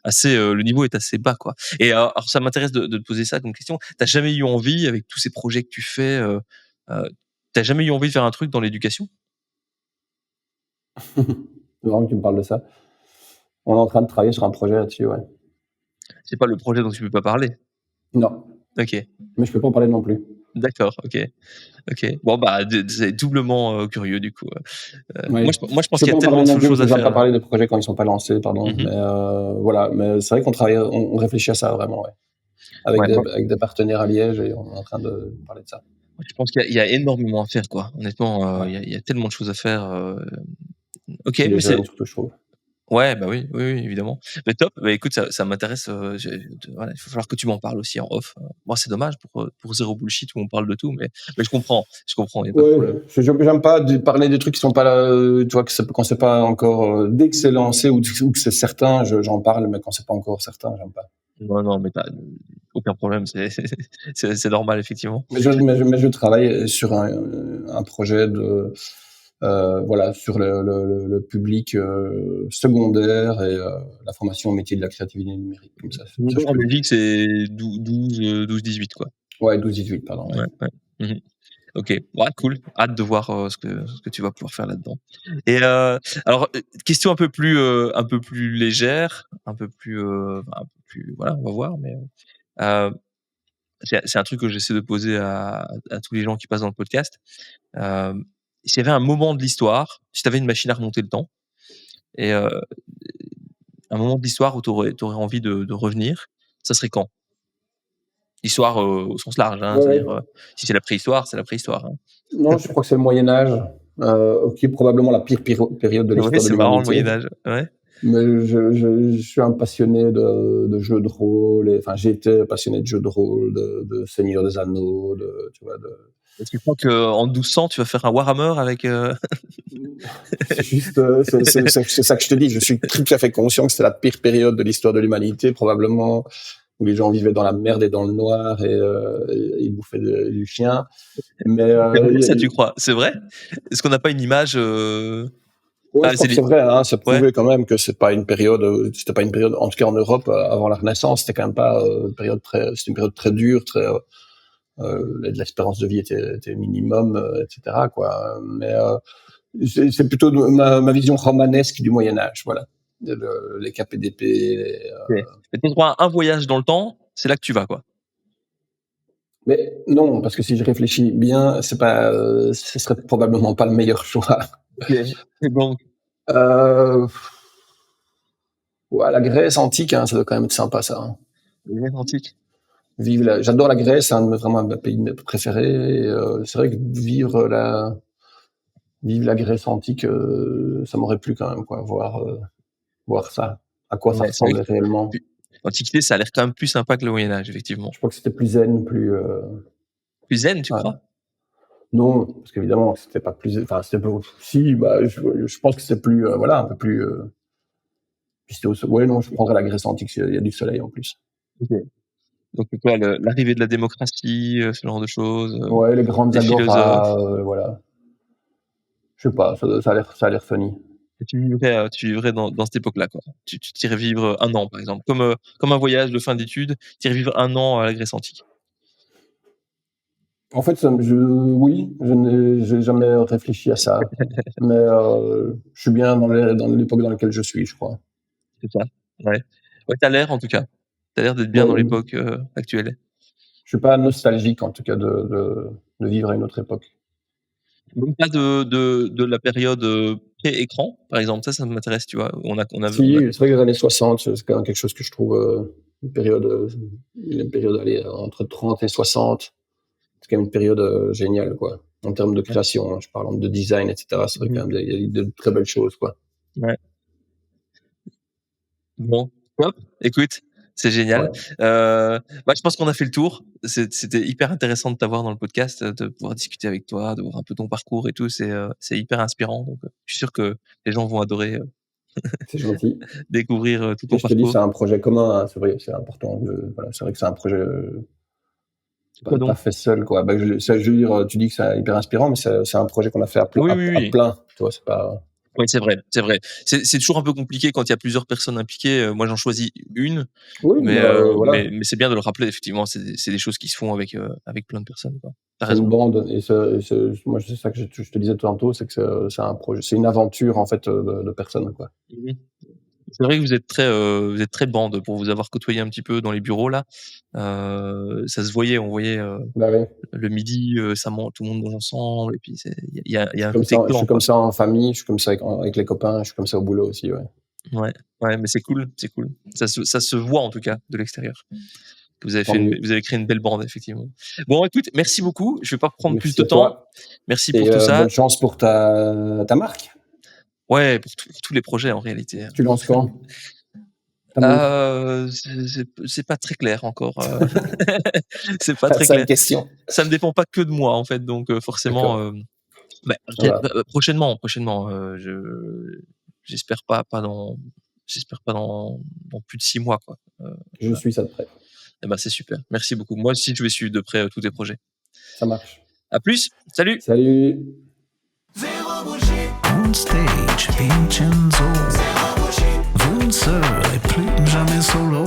assez, le niveau est assez bas, quoi. Et alors ça m'intéresse de te poser ça comme question. T'as jamais eu envie, avec tous ces projets que tu fais, t'as jamais eu envie de faire un truc dans l'éducation? C'est marrant que tu me parles de ça. On est en train de travailler sur un projet là-dessus, ouais. C'est pas le projet dont tu peux pas parler? Non, OK, mais je peux pas en parler non plus. d'accord, OK, OK. Bon, bah, c'est doublement, curieux du coup. Oui. Moi je pense Je peux qu'il y pas a en parler tellement non de plus parce choses que à j'aime pas faire. parler des projets quand ils sont pas lancés, pardon. Mmh. Mais voilà, mais c'est vrai qu'on travaille, on réfléchit à ça vraiment, ouais. Ouais, moi Avec des partenaires à Liège et on est en train de parler de ça. je pense qu'il y a énormément à faire, quoi. Honnêtement, Ouais. il y a tellement de choses à faire, OK, Chez les mais jeunes surtout, je trouve. ouais, bah, oui, oui, oui, évidemment. Mais top, bah, écoute, ça m'intéresse, voilà, il va falloir que tu m'en parles aussi en off. Moi, c'est dommage pour Zéro Bullshit où on parle de tout, mais je comprends, il y a pas de Ouais, problème. j'aime pas parler des trucs qui sont pas là, tu vois, quand c'est pas encore, dès que c'est lancé ou que c'est certain, j'en parle, mais quand c'est pas encore certain, j'aime pas. Non, non, mais tu aucun problème, c'est normal effectivement. Mais je travaille sur un projet de, voilà, sur le public secondaire et la formation au métier de la créativité numérique. Comme ça, ça je En peux le dire. Belgique, c'est 12-18, quoi. Ouais, 12-18, pardon. Ouais. Ouais, ouais. Mmh. OK. Ouais, cool. Hâte de voir, ce que tu vas pouvoir faire là-dedans. Et alors, question un peu plus légère, un peu plus voilà, on va voir, mais heu, c'est un truc que j'essaie de poser à tous les gens qui passent dans le podcast. S'il y avait un moment de l'histoire, si tu avais une machine à remonter le temps et un moment de l'histoire où tu aurais envie de revenir, ça serait quand? L'histoire, au sens large, hein, Ouais, c'est-à-dire, ouais. si c'est la préhistoire, c'est la préhistoire, hein. Non, je crois que c'est le Moyen Âge, qui est probablement la pire période de Ouais, l'histoire de c'est marrant le l'humanité. Moyen Âge, ouais. Mais je suis un passionné de jeux de rôle. Enfin, j'ai été passionné de jeux de rôle, de Seigneur des Anneaux, tu vois, Et tu crois qu'en 1200, tu vas faire un Warhammer avec, C'est juste, c'est ça que je te dis. Je suis tout à fait conscient que c'est la pire période de l'histoire de l'humanité, probablement, où les gens vivaient dans la merde et dans le noir et ils bouffaient du chien. Mais c'est vrai ça, tu crois? C'est vrai? Est-ce qu'on n'a pas une image, ouais, je c'est crois que c'est vrai. Hein, c'est ouais? prouvé quand même que c'est pas une période. C'était pas une période. En tout cas, en Europe, avant la Renaissance, c'était quand même pas une période très. C'était une période très dure, très. L'espérance de vie était minimum, etc. Quoi. Mais c'est plutôt ma vision romanesque du Moyen Âge, voilà. Les capes d'épée. OK. Mais tu as droit à un voyage dans le temps, c'est là que tu vas, quoi? Mais non, parce que si je réfléchis bien, c'est pas, ce serait probablement pas le meilleur choix. OK. Et donc Euh, ouais, la Grèce antique, hein, ça doit quand même être sympa, ça. Hein. les Grèces antiques. J'adore la Grèce, c'est vraiment un de mes pays préférés. Et, c'est vrai que vivre la Grèce antique, ça m'aurait plu quand même, quoi, voir ça, à quoi ça Ouais, c'est vrai ressemblait réellement. que l'Antiquité, ça a l'air quand même plus sympa que le Moyen Âge, effectivement. Je crois que c'était plus zen, plus. Plus zen, tu Ouais. crois? Non, parce qu'évidemment, c'était pas plus. Enfin, c'était plus. Si, bah, je pense que c'est plus. Voilà, un peu plus. Puis c'était ouais, non, je prendrais la Grèce antique, il y a du soleil en plus. OK. Donc c'est quoi l'arrivée de la démocratie, ce genre de choses, Ouais, les grandes des philosophes? agoras, voilà. Je sais pas, ça a l'air funny. Et tu vivrais dans cette époque-là, quoi. Tu irais vivre, 1 an, par exemple, comme un voyage de fin d'études, tu irais vivre 1 an à la Grèce antique. En fait, oui, j'ai jamais réfléchi à ça, mais je suis bien dans l'époque dans laquelle je suis, je crois. C'est ça? Ouais. Ouais, tu as l'air en tout cas. Tu as l'air d'être bien dans Ouais, l'époque, actuelle. je suis pas nostalgique en tout cas de vivre à une autre époque. Même pas de la période, pré-écran, par exemple? Ça m'intéresse, tu vois? On a Si, c'est vrai que les années 60, c'est quand même quelque chose que je trouve une période allez, entre 30 et 60. C'est quand même une période géniale, quoi. en termes de création, hein, je parle de design, etc. C'est vrai qu'il y a de très belles choses, quoi. Ouais. Bon, top. Écoute, c'est génial. Ouais. Je pense qu'on a fait le tour. C'était hyper intéressant de t'avoir dans le podcast, de pouvoir discuter avec toi, de voir un peu ton parcours et tout. C'est hyper inspirant. Donc, je suis sûr que les gens vont adorer C'est gentil. découvrir tout ton Et je te dis, parcours. c'est un projet commun, hein, c'est vrai, c'est important. Voilà, c'est vrai que c'est un projet Quoi donc pas fait seul, quoi. Je veux dire, tu dis que c'est hyper inspirant, mais c'est un projet qu'on a fait à Oui, à oui. plein. Tu vois, c'est pas. Oui, c'est vrai, c'est vrai. C'est toujours un peu compliqué quand il y a plusieurs personnes impliquées. Moi, j'en choisis une, Oui, mais voilà. mais c'est bien de le rappeler. Effectivement, c'est des choses qui se font avec plein de personnes, quoi. T'as C'est une raison. bande, et moi, c'est ça que je te disais tantôt, c'est que c'est un projet, c'est une aventure, en fait, de personnes, quoi. Mmh. C'est vrai que vous êtes très bande pour vous avoir côtoyé un petit peu dans les bureaux là. Ça se voyait, on voyait Bah oui. le midi, tout le monde mange ensemble et puis il y a un Comme côté ça, je clan, suis quoi. comme ça en famille, je suis comme ça avec les copains, je suis comme ça au boulot aussi, ouais. Ouais, mais c'est cool, c'est cool. Ça se voit en tout cas de l'extérieur. Que vous avez Tant mieux. vous avez créé une belle bande effectivement. Bon, écoute, merci beaucoup. Je vais pas prendre plus Merci de à temps. toi. Merci Et pour tout ça. bonne chance pour ta marque. Ouais, pour tous les projets en réalité. Tu lances quand? Ta montre? C'est pas très clair encore. C'est pas Ah, très ça, clair. une question. Ça ne dépend pas que de moi en fait, donc forcément. D'accord. Voilà. Voilà. Prochainement. J'espère pas dans plus de 6 mois, quoi. Je suis ça de près. C'est super. Merci beaucoup. Moi aussi, je vais suivre de près tous tes projets. Ça marche. À plus. Salut. Salut. On stage, Vincenzo. Vous ne serez plus jamais solo.